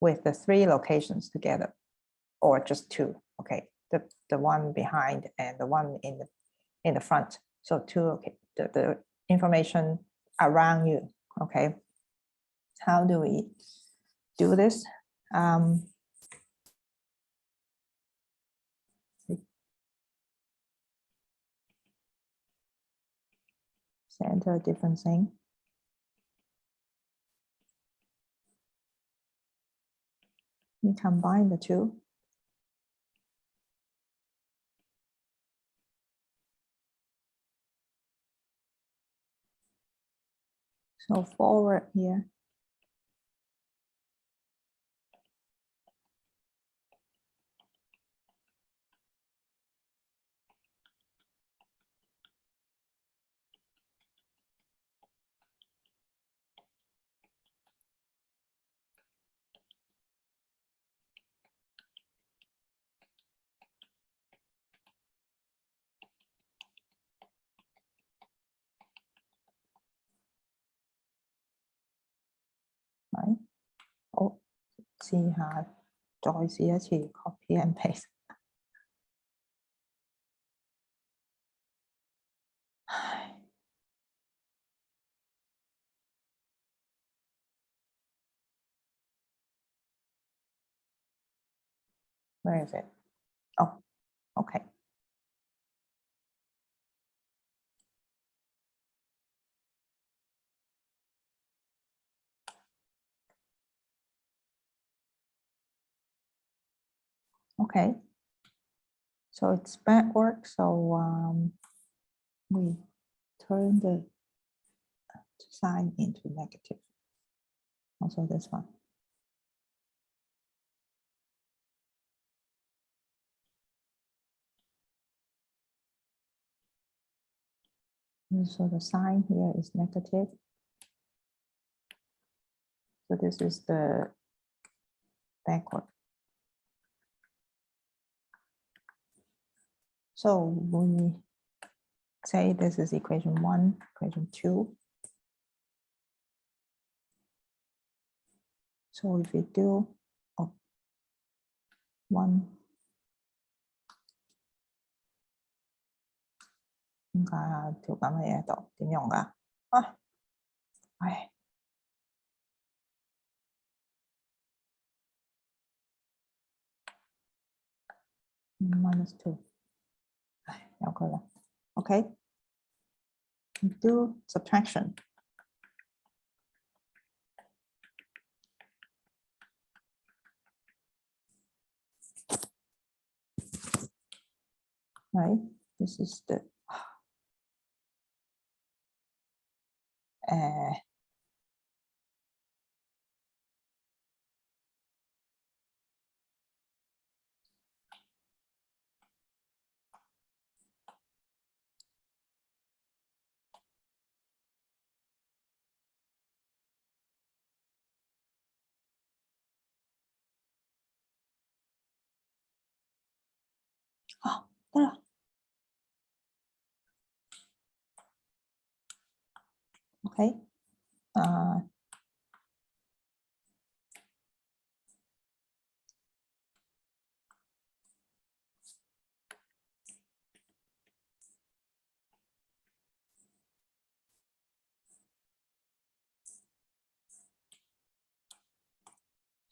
with the 3 locations together, or just 2? Okay, the one behind and the one in the front. So 2, okay, the information around you. Okay, how do we do this? Center differencing. We combine the 2. So forward here. 試下再試一次 copy and paste。 Where is it? Oh, okay. Okay. So it's backward. So we turn the sign into negative. Also this one. So the sign here is negative. So this is the backward. So we say this is equation 1, equation 2. So if we do 1, 點解啊？條咁嘅嘢喺度點用㗎？啊，唉。-2，唉，有佢啦。OK， do subtraction。 Right, this is the得啦。OK，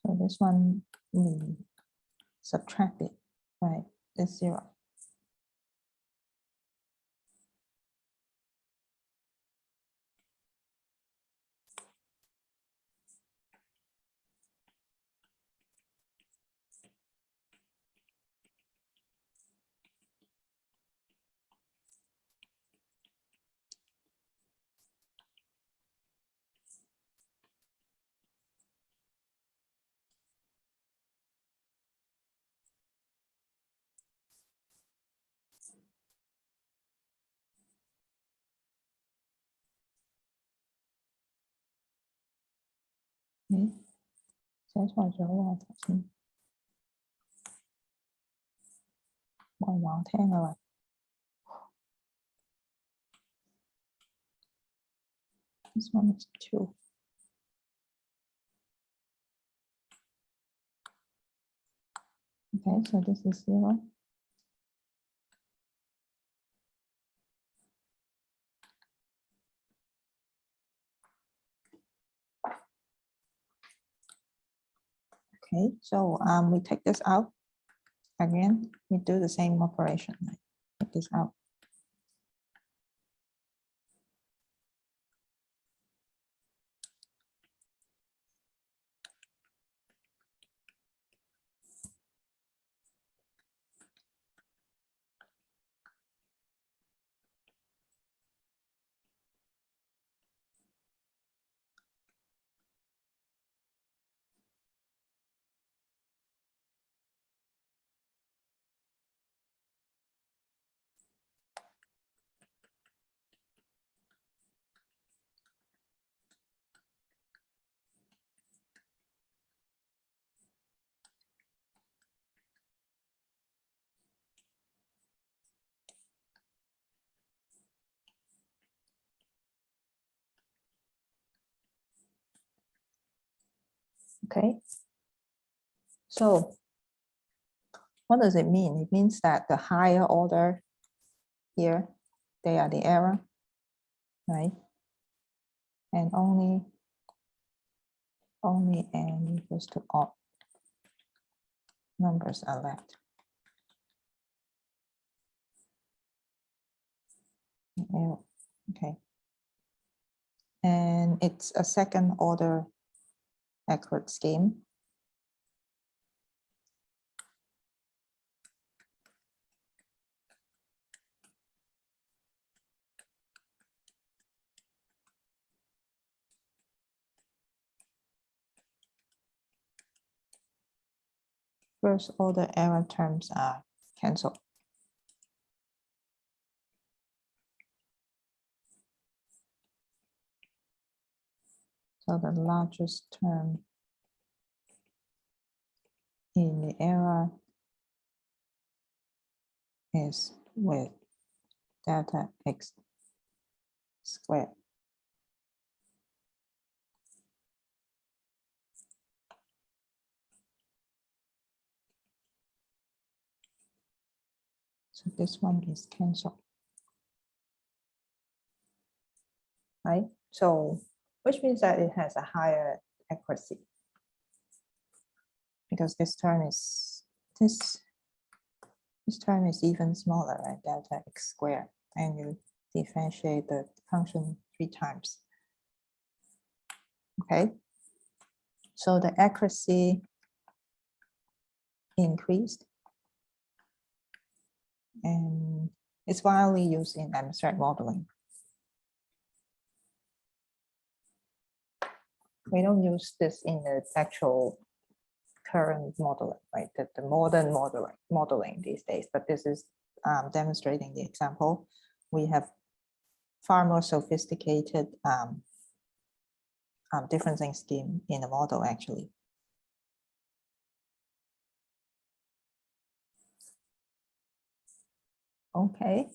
so this one we subtract it, right? It's 0. Okay. 寫錯咗喎，頭先冇人話我聽㗎喂。This one is 2. Okay, so this is 0. Okay, so we take this out. Again, we do the same operation. Take this out. Okay, So what does it mean? It means that the higher order here, they are the error, right? And only n equals to odd numbers are left. Okay. And it's a second order Eckert scheme. First order error terms are cancelled. So the largest term in the error is with delta x squared. So this one is cancelled, right? So, which means that it has a higher accuracy because this term is this term is even smaller, right? Delta x squared, and you differentiate the function 3 times. Okay, so the accuracy increased, and it's widely used in abstract modeling. We don't use this in the actual current modeling, right? The modern modeling these days, but this is demonstrating the example. We have far more sophisticated differencing scheme in the model, actually. Okay.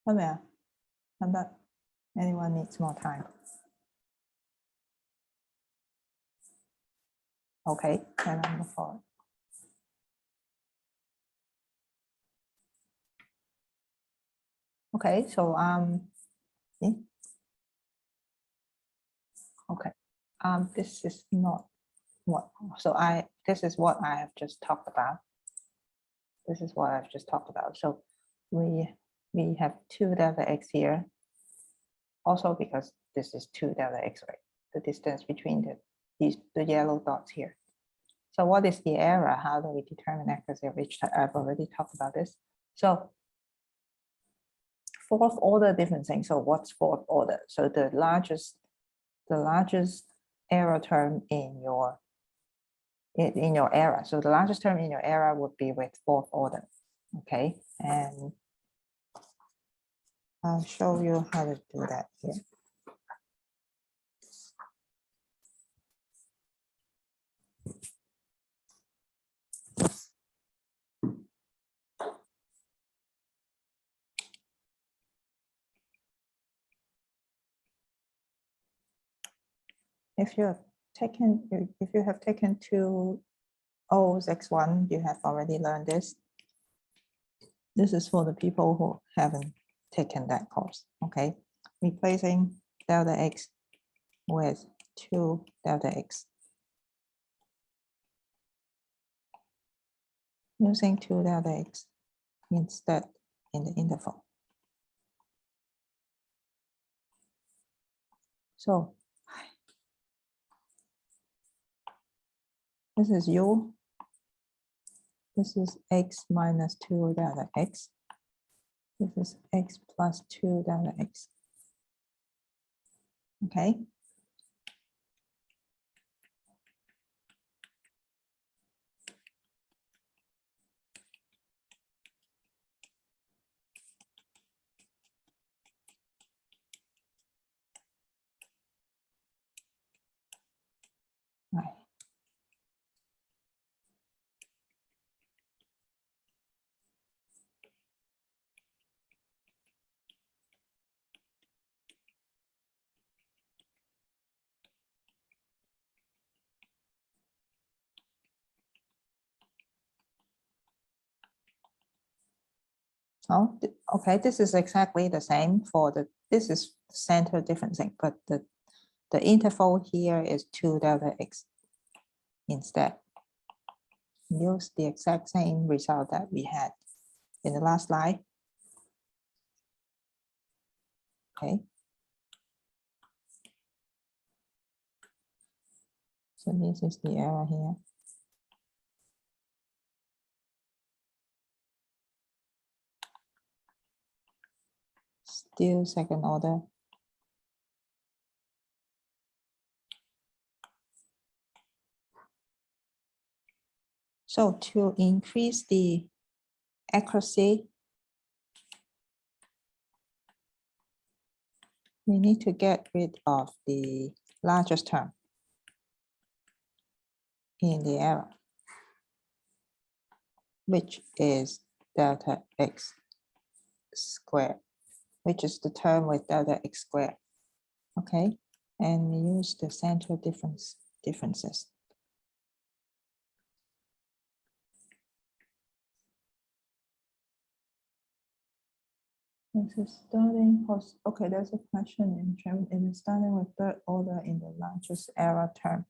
Come here. Come back. Anyone needs more time? Okay, then I'm move forward. Okay, so yeah. Okay, this is not what. So this is what I have just talked about. This is what I've just talked about. So we have 2 delta x here. Also because this is 2 delta x, right? The distance between the yellow dots here. So what is the error? How do we determine accuracy of each type? I've already talked about this. So 4th order differencing. So what's 4th order? So the largest error term in your error. So the largest term in your error would be with 4th order. Okay, and I'll show you how to do that here. If you have taken 2 O's x1, you have already learned this. This is for the people who haven't taken that course. Okay, replacing delta x with 2 delta x. Using 2 delta x instead in the interval. So this is u. This is x minus 2 delta x. This is x plus 2 delta x. Okay. Right. Oh, okay, this is exactly the same for this is center differencing, but the interval here is 2 delta x instead. Use the exact same result that we had in the last slide. Okay. So this is the error here. Still second order. So to increase the accuracy, we need to get rid of the largest term in the error, which is delta x squared, which is the term with delta x squared. Okay, and we use the central differences. This is starting post. Okay, there's a question in term. It is starting with third order in the largest error term.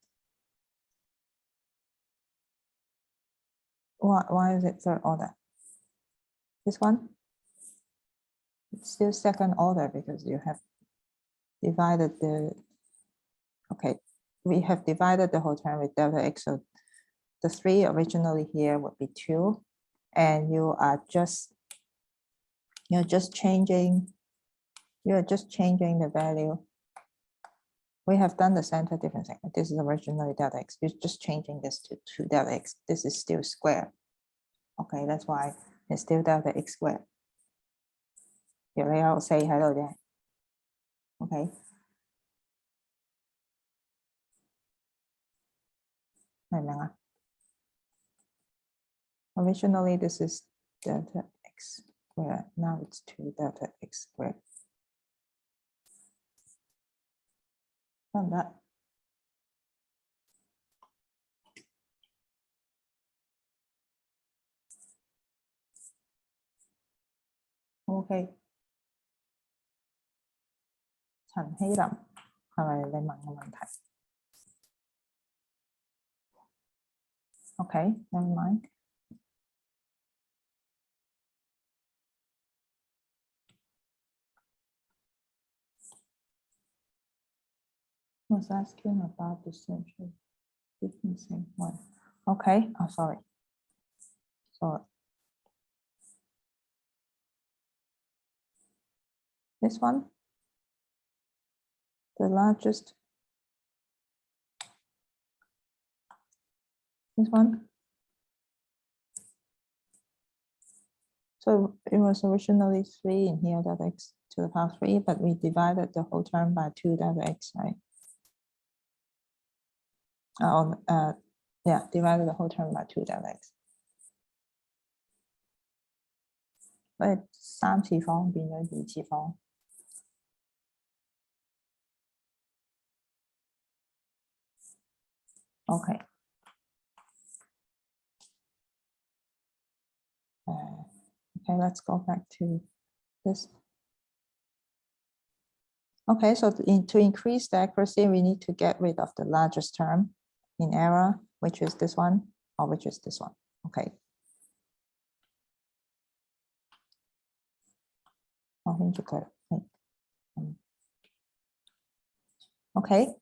Why is it third order? This one? It's still second order because you have divided the. Okay, we have divided the whole term with delta x. So the 3 originally here would be 2, and you're just changing the value. We have done the center differencing. This is originally delta x. You're just changing this to 2 delta x. This is still square. Okay, that's why it's still delta x squared. I'll say hello there. Okay. Originally, this is delta x squared. Now it's 2 delta x squared. Done that. Okay. 陳希林，係咪你問嘅問題 ？Okay, never mind. Was asking about the central differencing one. Okay, oh sorry. So this one, the largest. This one. So it was originally 3 in here, delta x to the power 3, but we divided the whole term by 2 delta x, right? Yeah, divided the whole term by 2 delta x. But 3次方變咗2次方。Okay. Okay, let's go back to this. Okay, so to increase the accuracy, we need to get rid of the largest term in error, which is this one, or which is this one. Okay. Okay.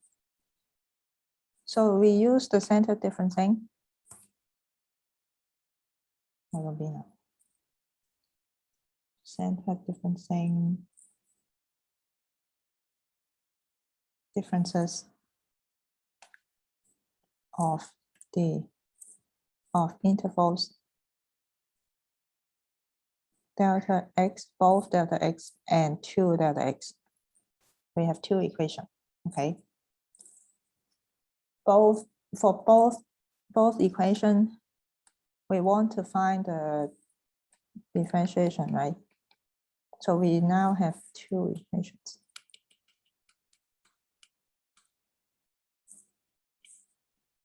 So we use the center differencing. Center differencing differences of intervals delta x, both delta x and 2 delta x. We have 2 equations. Okay. For both equations, we want to find the differentiation, right? So we now have 2 equations.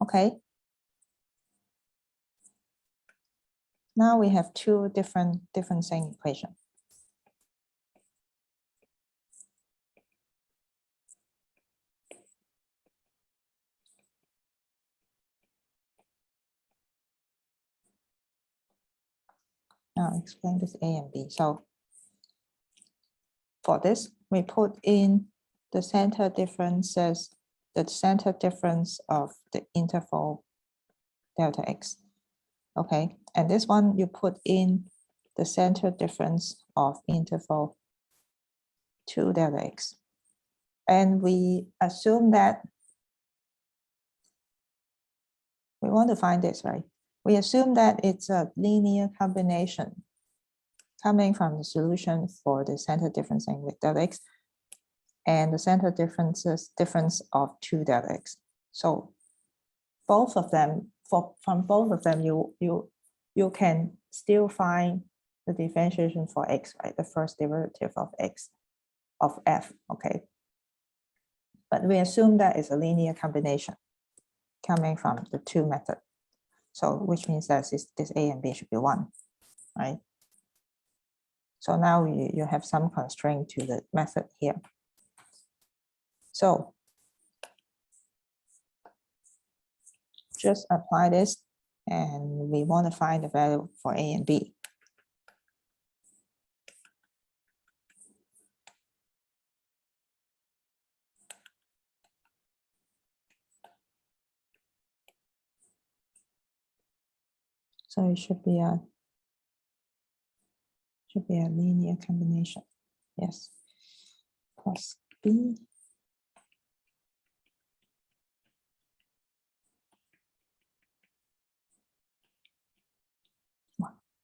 Okay. Now we have 2 different differencing equations. Now explain this A and B. So for this, we put in the center differences, the center difference of the interval delta x. Okay, and this one you put in the center difference of interval 2 delta x. And we assume that we want to find this, right? We assume that it's a linear combination coming from the solution for the center differencing with delta x and the center difference of 2 delta x. So both of them, from both of them, you can still find the differentiation for x, right? The first derivative of x, of f, okay? But we assume that it's a linear combination coming from the two methods. So which means that this A and B should be 1, right? So now you have some constraint to the method here. So just apply this, and we want to find the value for A and B. So it should be a linear combination. Yes. Plus B.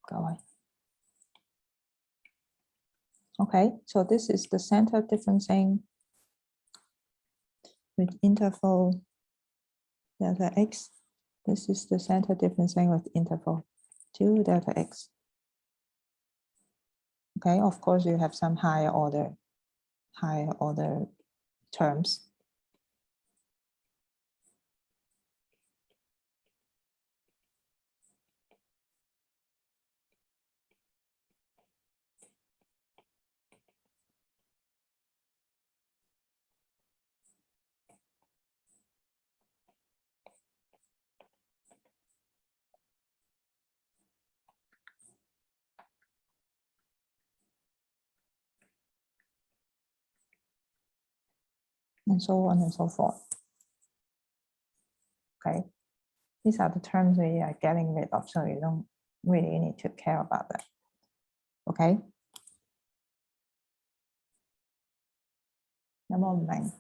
Go away. Okay, so this is the center differencing with interval delta x. This is the center differencing with interval 2 delta x. Okay, of course you have some higher order terms. And so on and so forth. Okay, these are the terms we are getting rid of, so you don't really need to care about that. Okay. Number 9.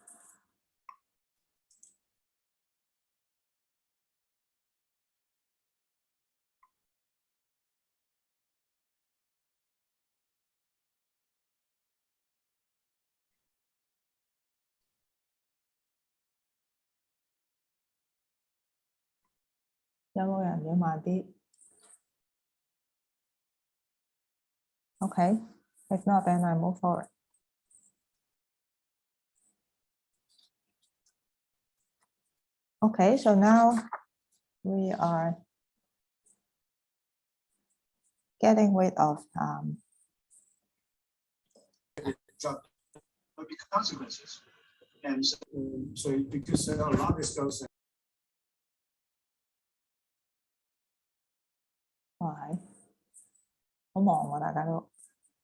Okay, if not, then I move forward. Okay, so now we are getting rid of consequences. And so because a lot of this goes. Why?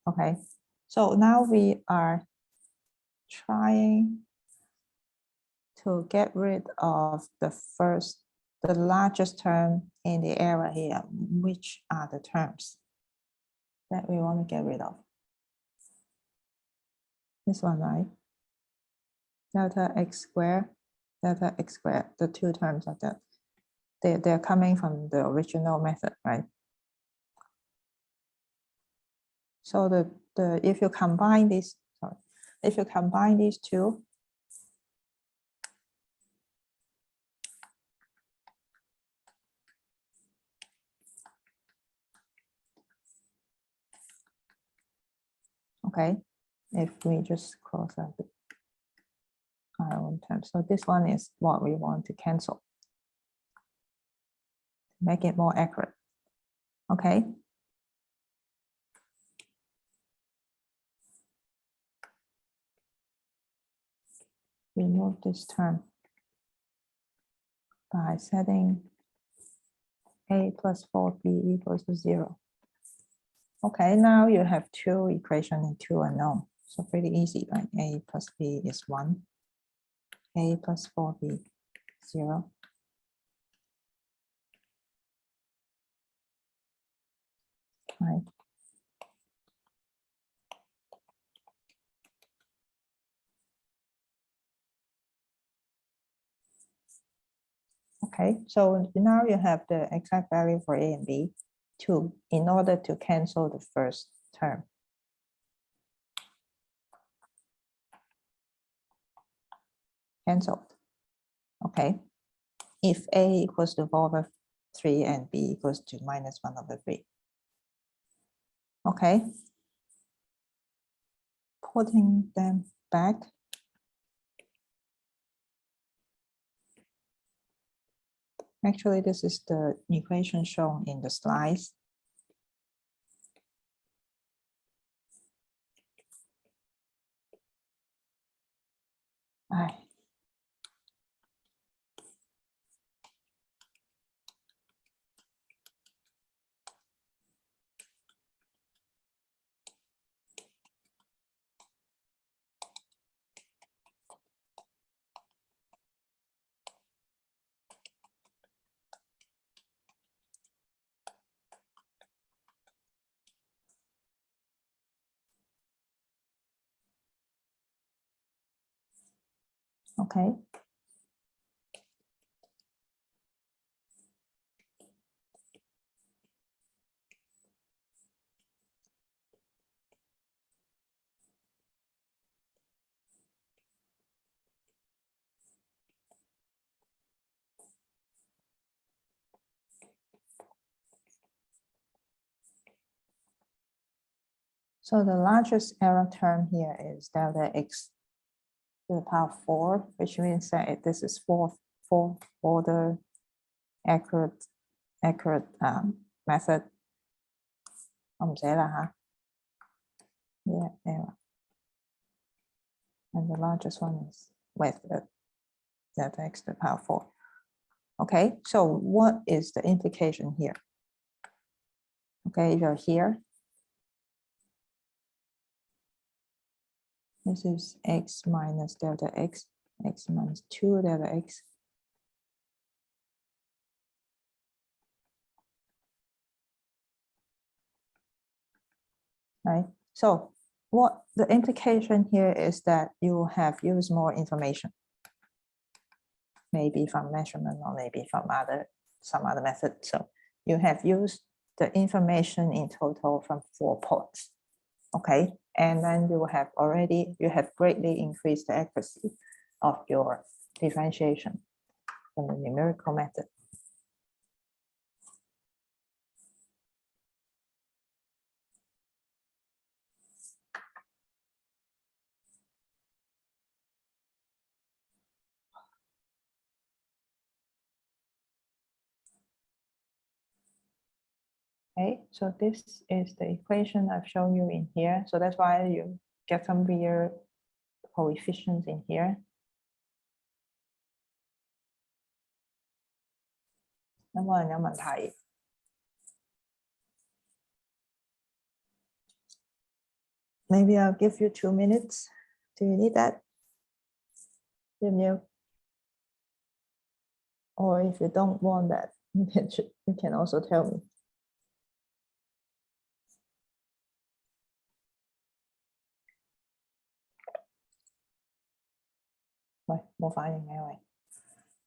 Okay, so now we are trying to get rid of the largest term in the area here. Which are the terms that we want to get rid of? This one, right? Delta x squared, the two terms of that. They're coming from the original method, right? So if you combine these, if you combine these two, okay, if we just cross out our own terms. So this one is what we want to cancel. Make it more accurate. Okay. Remove this term by setting a plus 4b equals to 0. Okay, now you have two equations and two unknown. So pretty easy, right? A plus B is 1. A plus 4B, 0. Right. Okay, so now you have the exact value for A and B, 2, in order to cancel the first term. Cancelled. Okay. If A equals to 4/3 and B equals to -1/3. Okay. Putting them back. Actually, this is the equation shown in the slides. Okay. So the largest error term here is delta x to the power 4, which means that this is fourth order accurate method. Yeah, error. And the largest one is with the delta x to the power 4. Okay, so what is the implication here? Okay, you're here. This is x minus delta x, x minus 2 delta x. Right, so what the implication here is that you have used more information, maybe from measurement or maybe from some other method. So you have used the information in total from 4 points. Okay, and then you have greatly increased the accuracy of your differentiation from the numerical method. Okay, so this is the equation I've shown you in here. So that's why you get some weird coefficients in here. Maybe I'll give you 2 minutes. Do you need that? Or if you don't want that, you can also tell me.喂，冇反應嘅喂，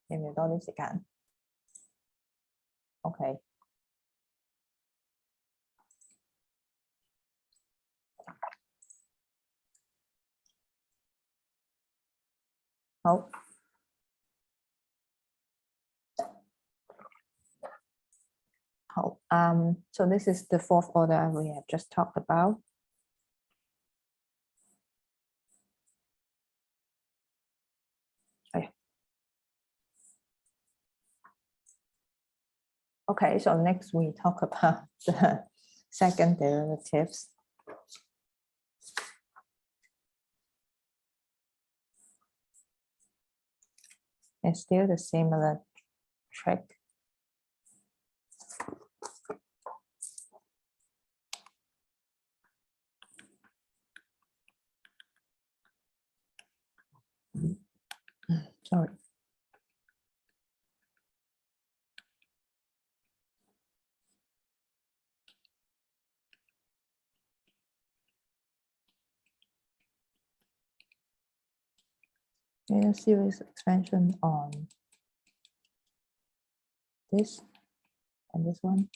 要唔要多啲時間 ？OK。好。好。So this is the 4th order we have just talked about. Okay, so next we talk about the second derivatives. It's still the similar trick. Sorry. A series expansion on this and this one.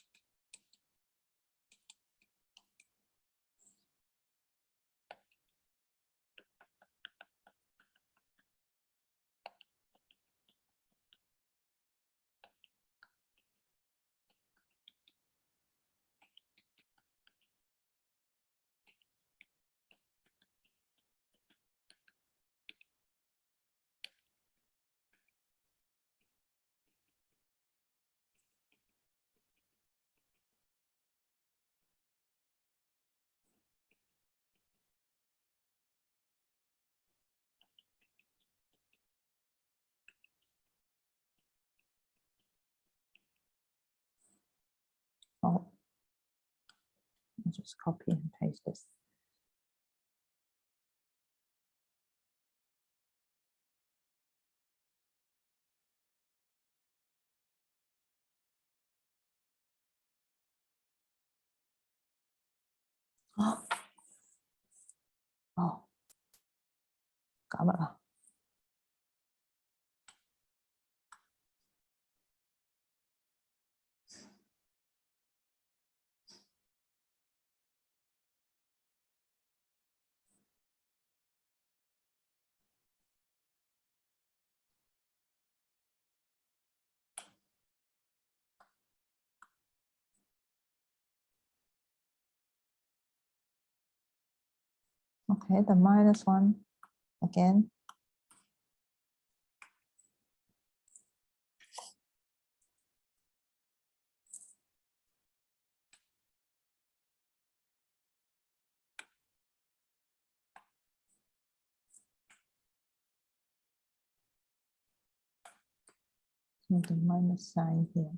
Oh, I'll just copy and paste this. Oh, cảm ơn. Okay, the minus one again. So the minus sign here.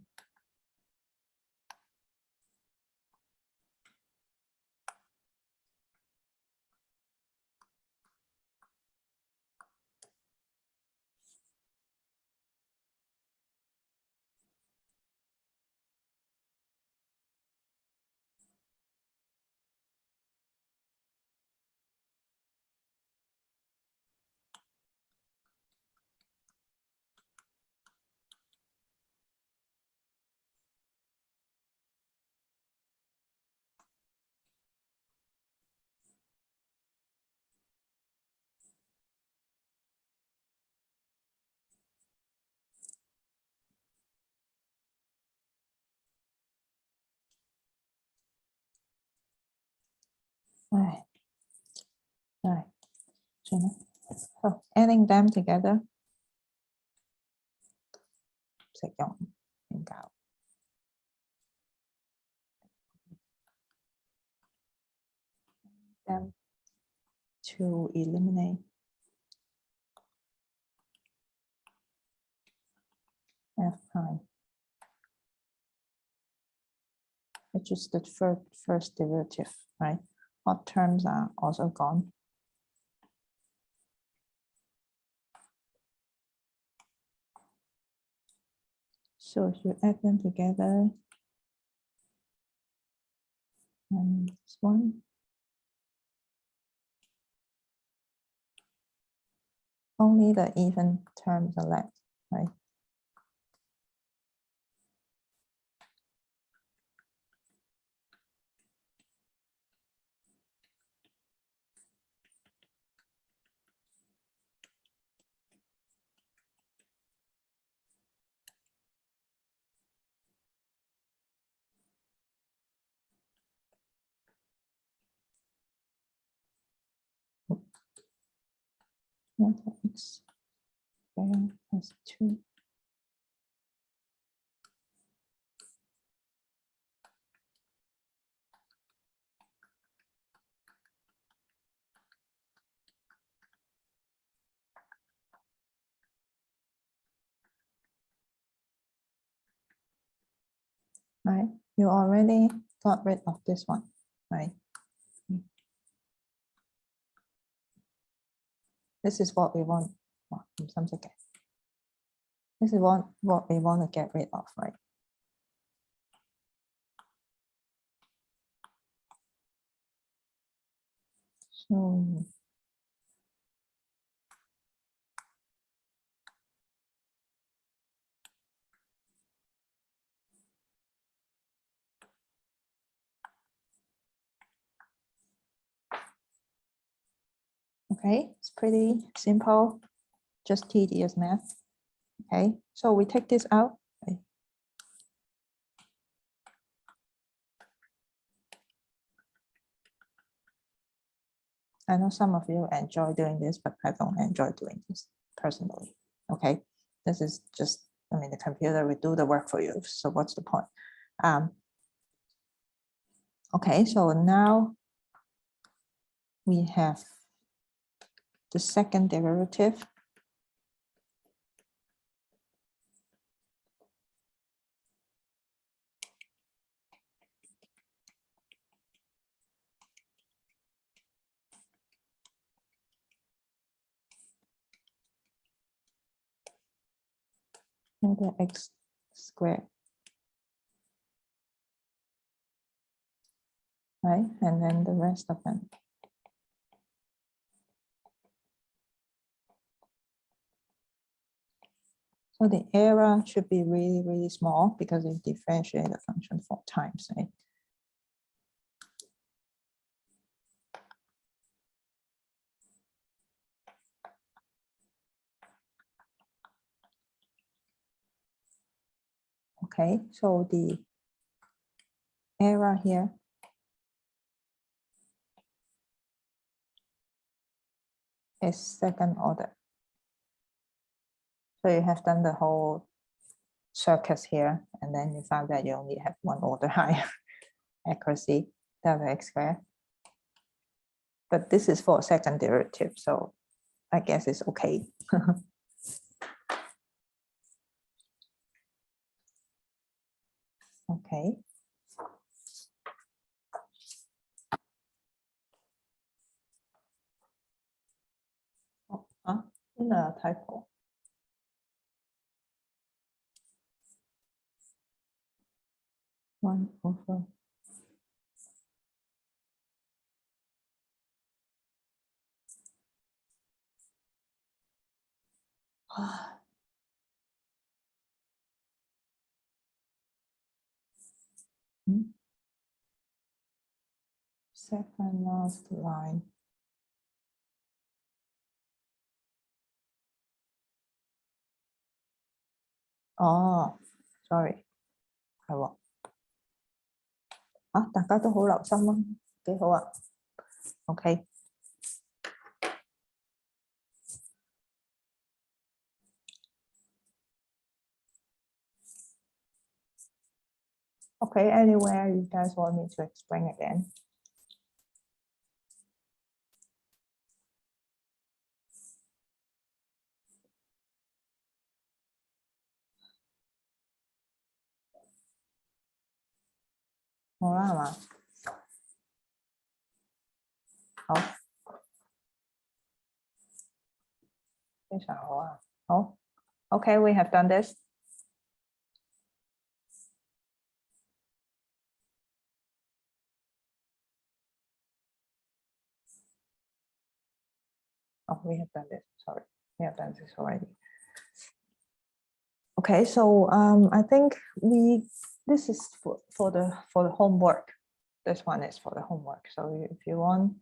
Right. Right. So adding them together sẽ chọn hình cáo. Them to eliminate f prime, which is the first derivative, right? What terms are also gone. So if you add them together, and this one, only the even terms are left, right? X squared plus 2. Right, you already got rid of this one, right? This is what we want. Well, in some second. This is what we want to get rid of, right? So okay, it's pretty simple, just tedious math. Okay, so we take this out. Okay. I know some of you enjoy doing this, but I don't enjoy doing this personally. Okay, this is just, I mean, the computer will do the work for you. So what's the point? Okay, so now we have the second derivative. And the x squared. Right, and then the rest of them. So the error should be really, really small because you differentiate the function 4 times, right? Okay, so the error here is second order. So you have done the whole circus here, and then you found that you only have 1 order higher accuracy, delta x squared. But this is for second derivative, so I guess it's okay. Okay. Oh, in a typo. One over. Second last line. Oh, sorry. 係喎。啊，大家都好留心咯，幾好啊。OK。Okay, anywhere you guys want me to explain again? All right. 好，非常好啊。好 ，Okay, we have done this. Oh, we have done this. Sorry, we have done this already. Okay, so I think this is for the homework. This one is for the homework. So if you want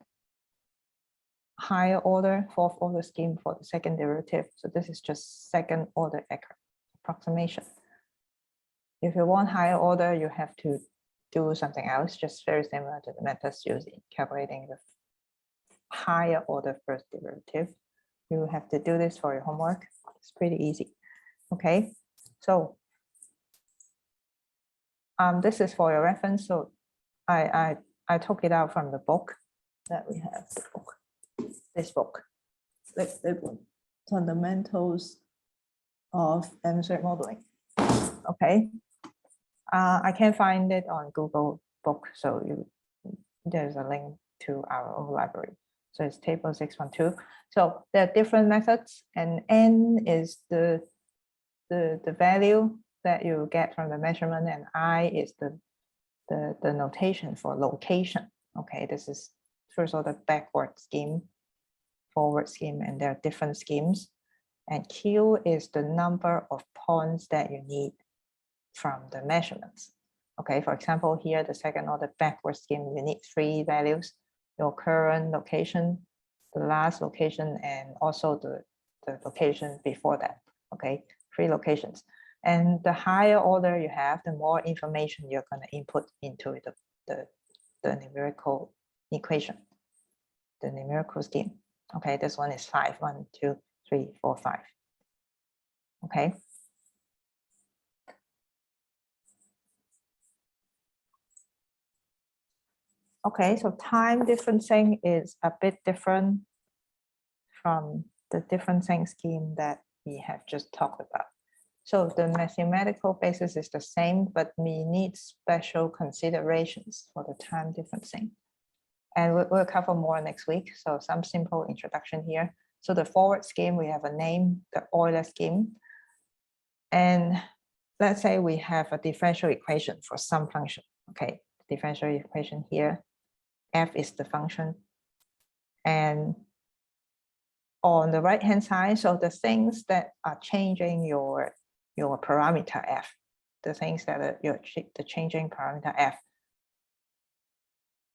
higher order, 4th order scheme for the second derivative, so this is just second order approximation. If you want higher order, you have to do something else, just very similar to the methods used in calculating the higher order first derivative. You have to do this for your homework. It's pretty easy. Okay, so this is for your reference. So I took it out from the book that we have. The book, this book, the Fundamentals of Demonstrated Modeling. Okay, I can't find it on Google Book, so there's a link to our own library. So it's table 612. So there are different methods, and N is the the value that you get from the measurement, and I is the notation for location. Okay, this is first order backward scheme, forward scheme, and there are different schemes. And Q is the number of points that you need from the measurements. Okay, for example, here, the second order backward scheme, you need 3 values, your current location, the last location, and also the location before that. Okay, 3 locations. And the higher order you have, the more information you're going to input into the numerical equation, the numerical scheme. Okay, this one is 5, 1, 2, 3, 4, 5. Okay. Okay, so time differencing is a bit different from the differencing scheme that we have just talked about. So the mathematical basis is the same, but we need special considerations for the time differencing. And we'll cover more next week. So some simple introduction here. So the forward scheme, we have a name, the Euler scheme. And let's say we have a differential equation for some function. Okay, differential equation here, f is the function. And on the right hand side, so the things that are changing your parameter f, the things that are the changing parameter f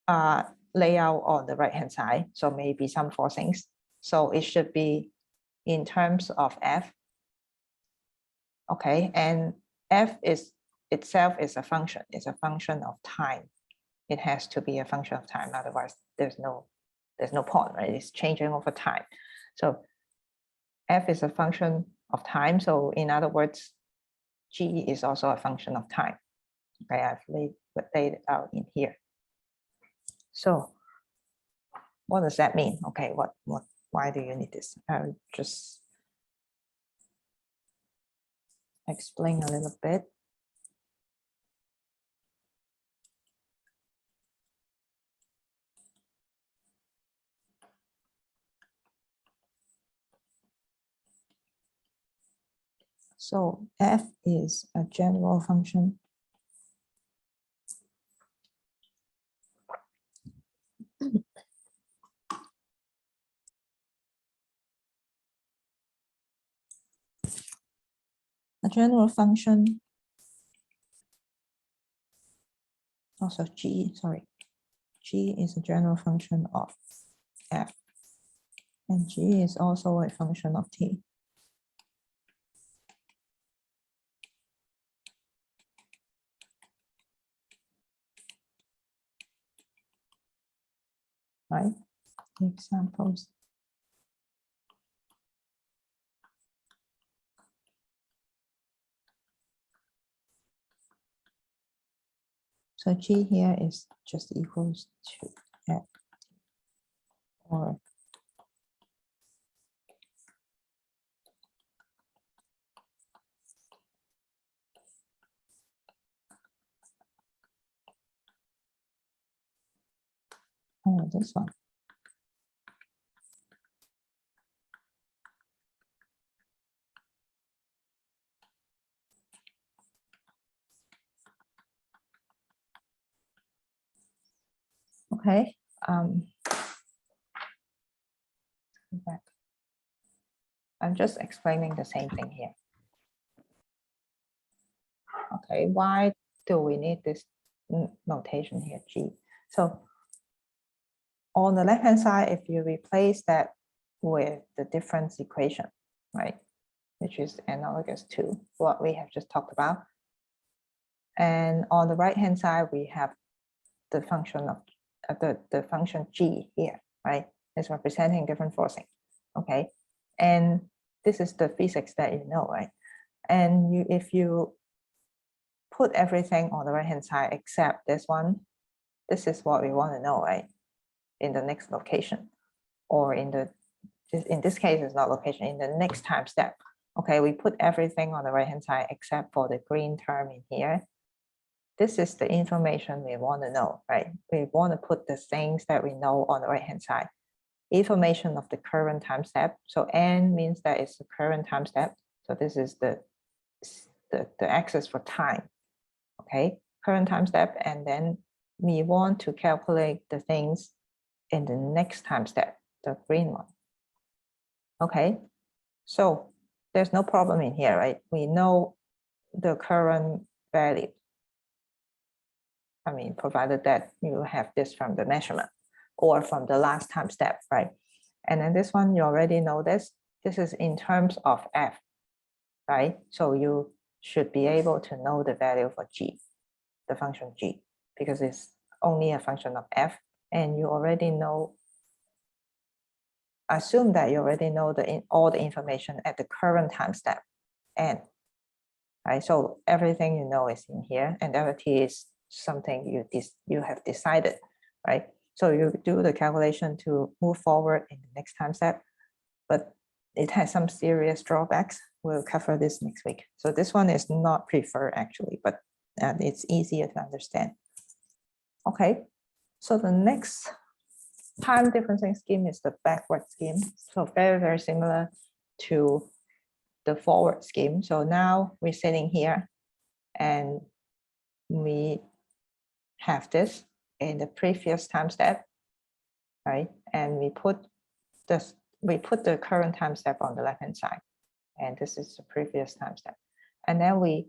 are laid out on the right hand side. So maybe some 4 things. So it should be in terms of f. Okay, and f is itself is a function. It's a function of time. It has to be a function of time. Otherwise, there's no point, right? It's changing over time. So f is a function of time. So in other words, g is also a function of time. Okay, I've laid it out in here. So what does that mean? Okay, why do you need this? I'll just explain a little bit. So f is a general function. A general function, also g is a general function of f, and g is also a function of t. Right? Examples. So g here is just equals to f, or this one. Okay. I'm just explaining the same thing here. Okay, why do we need this notation here, g? So on the left-hand side, if you replace that with the difference equation, right, which is analogous to what we have just talked about. And on the right-hand side, we have the function of the function g here, right? It's representing different forcing, okay? And this is the physics that you know, right? And if you put everything on the right-hand side except this one, this is what we want to know, right? In the next location, or in this case, it's not location, in the next time step. Okay, we put everything on the right-hand side except for the green term in here. This is the information we want to know, right? We want to put the things that we know on the right-hand side. Information of the current time step. So n means that it's the current time step. So this is the the axis for time, okay, current time step, and then we want to calculate the things in the next time step, the green one. Okay, so there's no problem in here, right? We know the current value. I mean, provided that you have this from the measurement or from the last time step, right? And then this one, you already know this. This is in terms of f, right? So you should be able to know the value for g, the function g, because it's only a function of f, and you already know, assume that you already know all the information at the current time step n, right? So everything you know is in here, and LT is something you have decided, right? So you do the calculation to move forward in the next time step, but it has some serious drawbacks. We'll cover this next week. So this one is not preferred actually, but it's easier to understand. Okay, so the next time differencing scheme is the backward scheme. So very, very similar to the forward scheme. So now we're sitting here and we have this in the previous time step, right? And we put the current time step on the left hand side, and this is the previous time step. And then we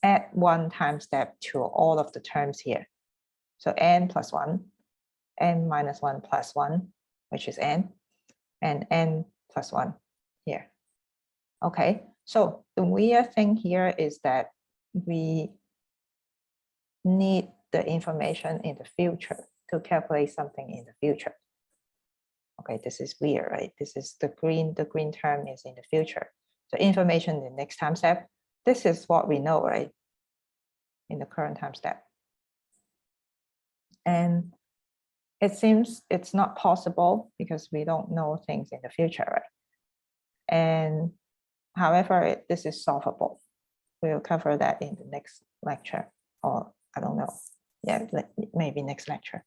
add one time step to all of the terms here. So n plus 1, n minus 1 plus 1, which is n, and n plus 1 here. Okay, so the weird thing here is that we need the information in the future to calculate something in the future. Okay, this is weird, right? This is the green term is in the future. So information in the next time step, this is what we know, right? In the current time step. And it seems it's not possible because we don't know things in the future, right? And however, this is solvable. We'll cover that in the next lecture, or I don't know. Yeah, maybe next lecture.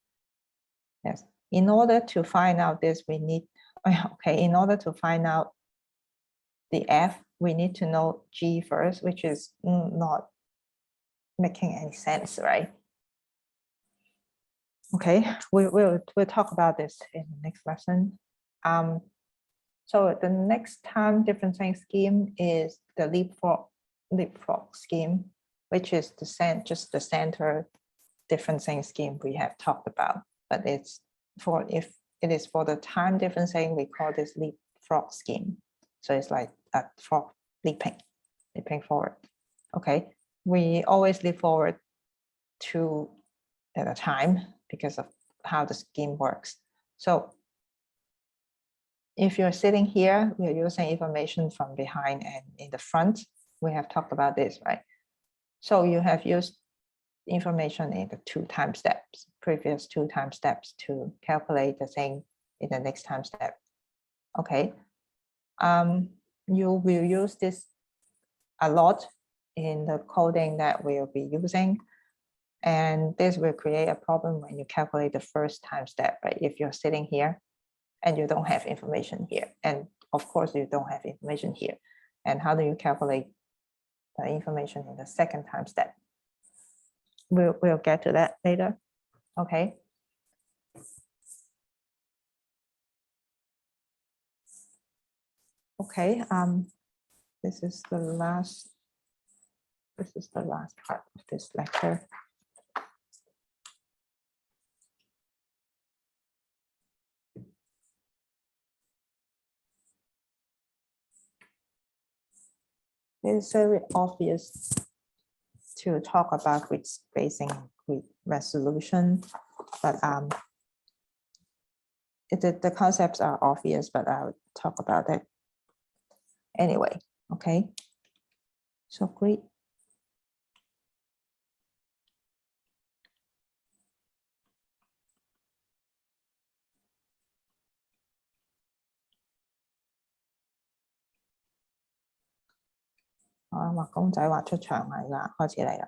Yes. In order to find out this, we need, okay, in order to find out the f, we need to know g first, which is not making any sense, right? Okay, we'll talk about this in the next lesson. So the next time differencing scheme is the leapfrog scheme, which is just the center differencing scheme we have talked about. But if it is for the time differencing, we call this leapfrog scheme. So it's like a frog leaping forward. Okay, we always leap forward two at a time because of how the scheme works. So if you're sitting here, we're using information from behind and in the front. We have talked about this, right? So you have used information in the previous two time steps to calculate the thing in the next time step. Okay. You will use this a lot in the coding that we'll be using. And this will create a problem when you calculate the first time step, right? If you're sitting here and you don't have information here, and of course you don't have information here. And how do you calculate the information in the second time step? We'll get to that later. Okay. Okay. This is the last part of this lecture. It's very obvious to talk about grid spacing, grid resolution, but the concepts are obvious, but I'll talk about it anyway. Okay, so grid.我畫公仔畫出場嚟啦，開始嚟啦。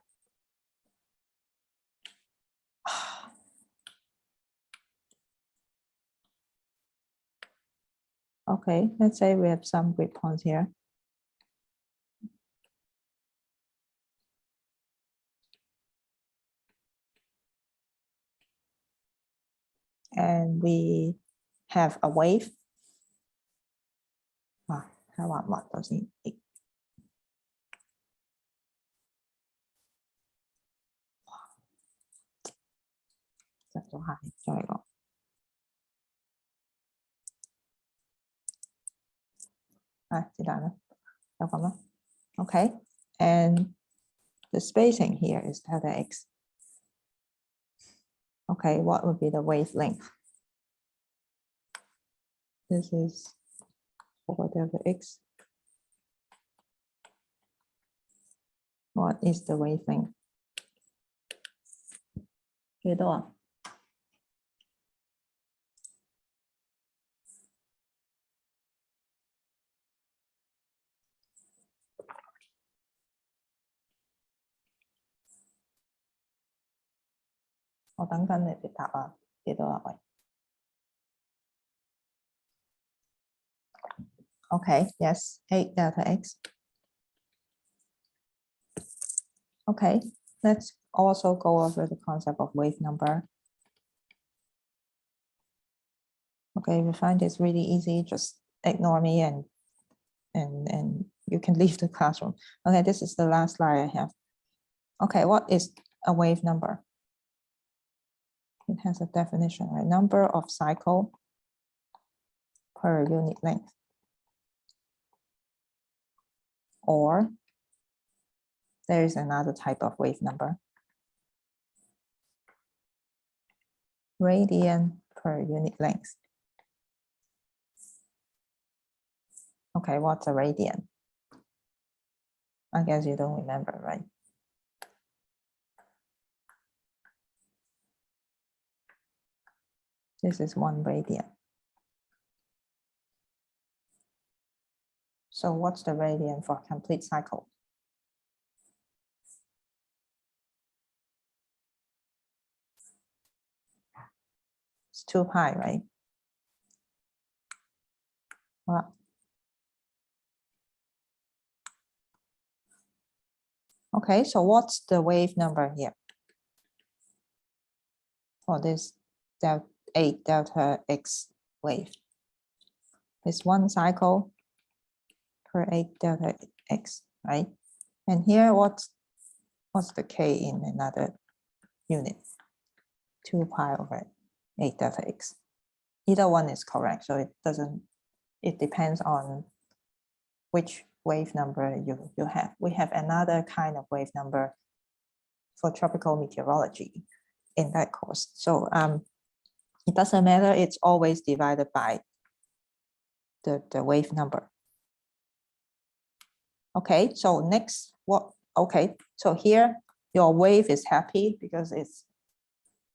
Okay, let's say we have some grid points here. and we have a wave. How about what does it? Okay, and the spacing here is delta x. Okay, what would be the wavelength? This is over delta x. What is the wavelength? 幾多啊？我等緊你哋答啊，幾多啊？喂 Okay, yes, 8 delta x. Okay, let's also go over the concept of wave number. Okay, we find this really easy. Just ignore me and you can leave the classroom. Okay, this is the last slide I have. Okay, what is a wave number? It has a definition, right? Number of cycle per unit length. Or there is another type of wave number. Radian per unit length. Okay, what's a radian? I guess you don't remember, right? This is 1 radian. So what's the radian for a complete cycle? It's 2 pi, right? Well, okay, so what's the wave number here? For this 8 delta x wave. It's 1 cycle per 8 delta x, right? And here, what's the k in another unit? 2 pi over 8 delta x. Either one is correct, so it depends on which wave number you have. We have another kind of wave number for tropical meteorology in that course. So it doesn't matter, it's always divided by the wave number. Okay, so next, so here your wave is happy because it's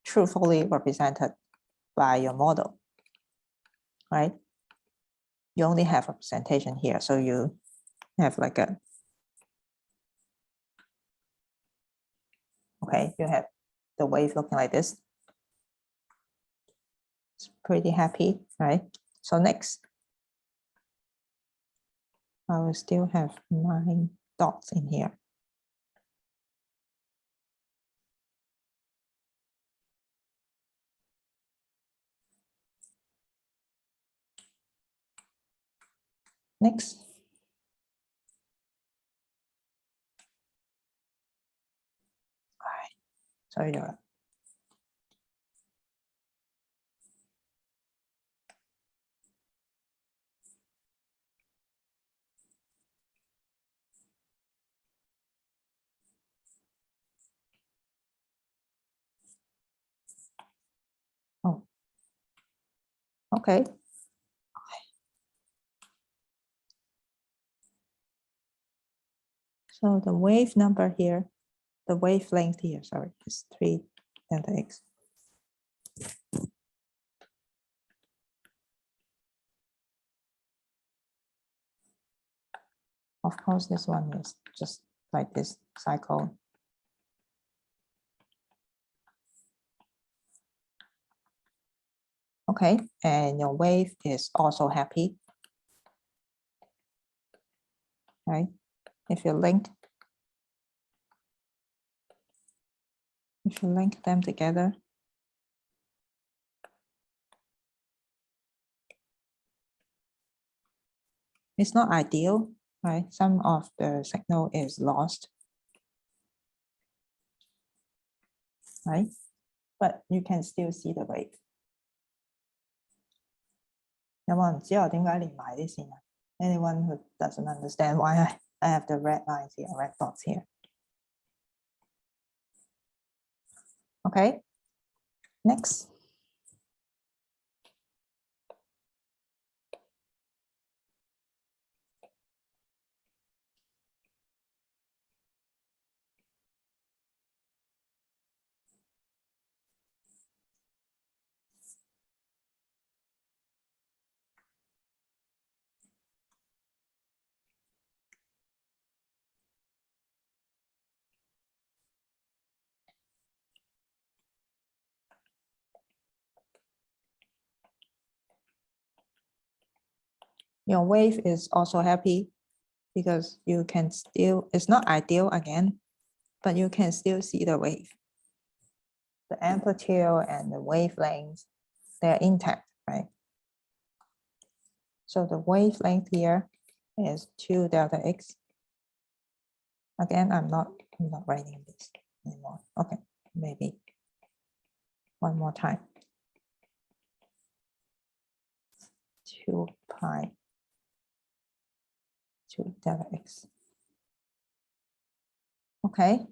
truthfully represented by your model, right? You only have representation here, so you have like a, okay, you have the wave looking like this. It's pretty happy, right? So next, I will still have 9 dots in here. Next. All right, sorry about that. Oh, okay. So the wave number here, the wavelength here, sorry, is 3 delta x. Of course, this one is just like this cycle. Okay, and your wave is also happy, right? If you link them together, It's not ideal, right? Some of the signal is lost, right? But you can still see the wave. 有冇人知我點解連埋啲線啊? Anyone who doesn't understand why I have the red lines here, red dots here? Okay, next. Your wave is also happy because you can still, it's not ideal again, but you can still see the wave. The amplitude and the wavelength, they're intact, right? So the wavelength here is 2 delta x. Again, I'm not writing this anymore. Okay, maybe one more time. 2 pi 2 delta x. Okay.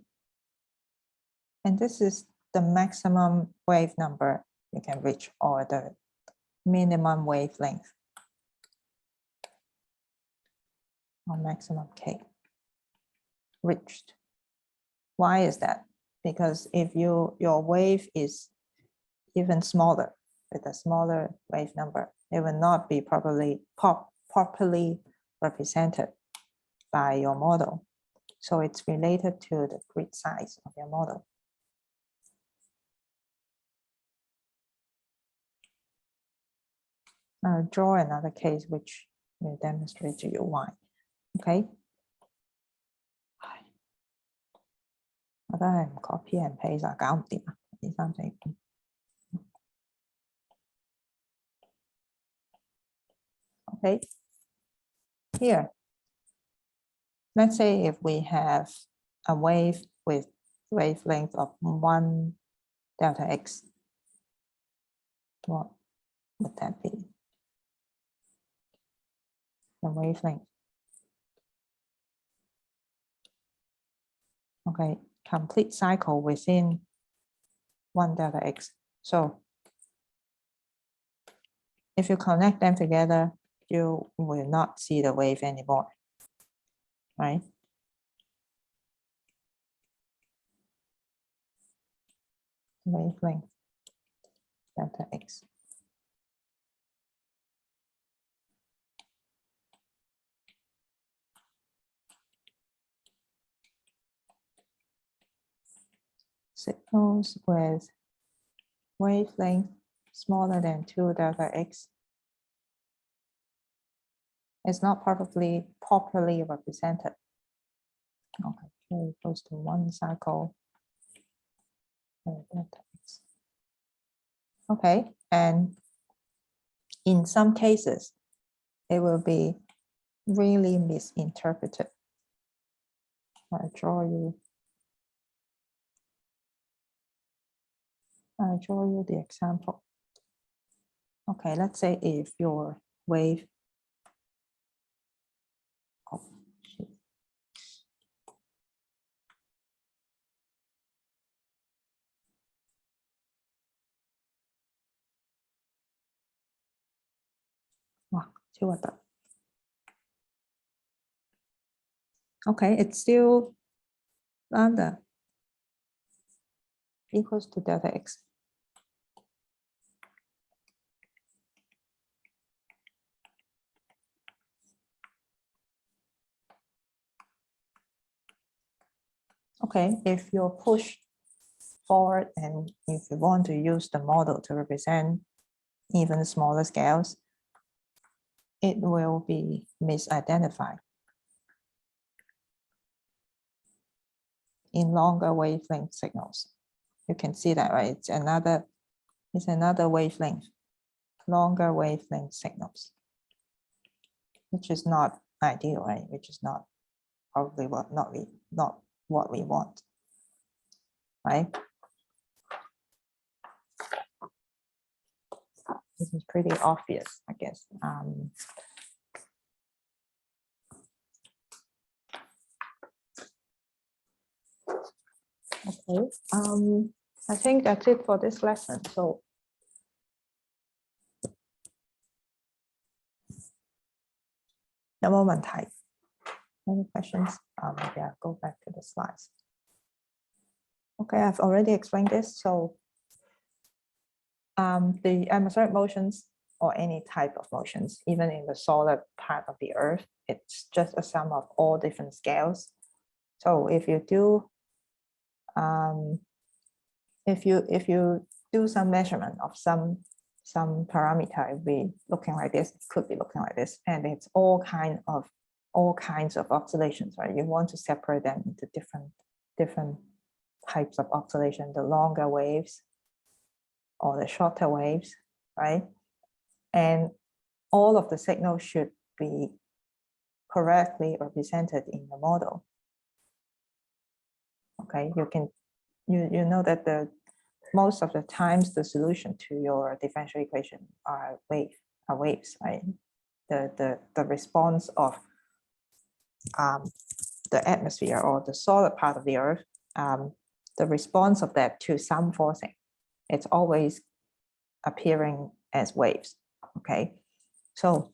And this is the maximum wave number you can reach, or the minimum wavelength, or maximum k reached. Why is that? Because if your wave is even smaller, with a smaller wave number, it will not be properly represented by your model. So it's related to the grid size of your model. I'll draw another case which will demonstrate to you why. Okay. 我都係唔 copy and paste 啊，搞唔掂啊，2、3、4、5。Okay. Here, let's say if we have a wave with wavelength of 1 delta x, what would that be? The wavelength. Okay, complete cycle within 1 delta x. So if you connect them together, you will not see the wave anymore, right? Wavelength delta x. Signals with wavelength smaller than 2 delta x is not properly represented. Okay, very close to 1 cycle. Delta x. Okay, and in some cases, it will be really misinterpreted. I'll draw you the example. Okay, let's say if your wave, oh, shoot. Wow, okay, it's still lambda equals to delta x. Okay, if you're pushed forward and if you want to use the model to represent even smaller scales, it will be misidentified in longer wavelength signals. You can see that, right? It's another wavelength, longer wavelength signals. which is not ideal, right? Which is not probably not what we want, right? This is pretty obvious, I guess. Okay, I think that's it for this lesson. So the moment type. Any questions? Maybe I'll go back to the slides. Okay, I've already explained this. So the atmospheric motions or any type of motions, even in the solid part of the Earth, it's just a sum of all different scales. So if you do, if you do some measurement of some parameter, it'll be looking like this. It could be looking like this, and it's all kinds of oscillations, right? You want to separate them into different types of oscillation, the longer waves or the shorter waves, right? And all of the signals should be correctly represented in the model. Okay, you know that most of the times the solution to your differential equation are waves, right? The response of the atmosphere or the solid part of the Earth, the response of that to some forcing, it's always appearing as waves. Okay, so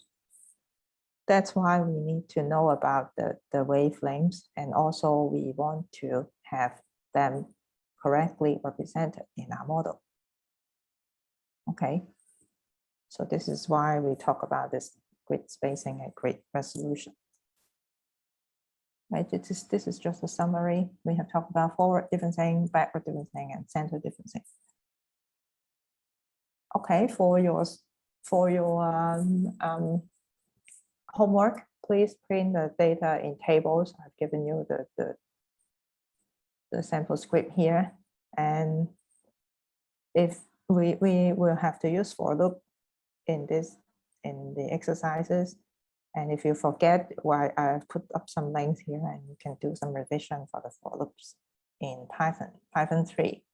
that's why we need to know about the wavelengths, and also we want to have them correctly represented in our model. Okay, so this is why we talk about this grid spacing and grid resolution. Right, this is just a summary. We have talked about forward differencing, backward differencing, and center differencing. Okay, for your homework, please print the data in tables. I've given you the sample script here, and if we will have to use for loop in the exercises, and if you forget, why I've put up some links here, and you can do some revision for the for loops in Python 3.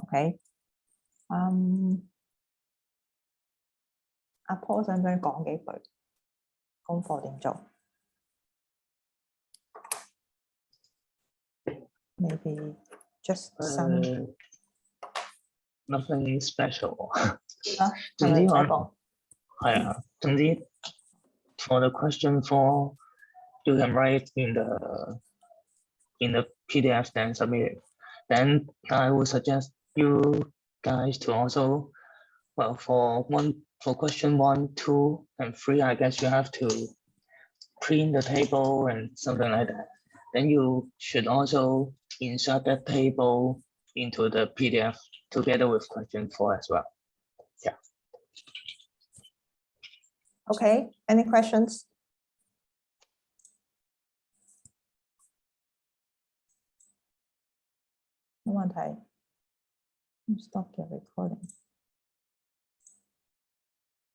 Okay. 阿 Paul 想唔想講幾句？功課點做 ？Maybe just some. Nothing special. 係咪唔使講？係啊，總之 for the question 4, you can write in the PDF then submit it. Then I would suggest you guys to also, well, for question 1, 2, and 3, I guess you have to print the table and something like that. Then you should also insert that table into the PDF together with question 4 as well. Yeah. Okay, any questions? No 問題。Stop the recording.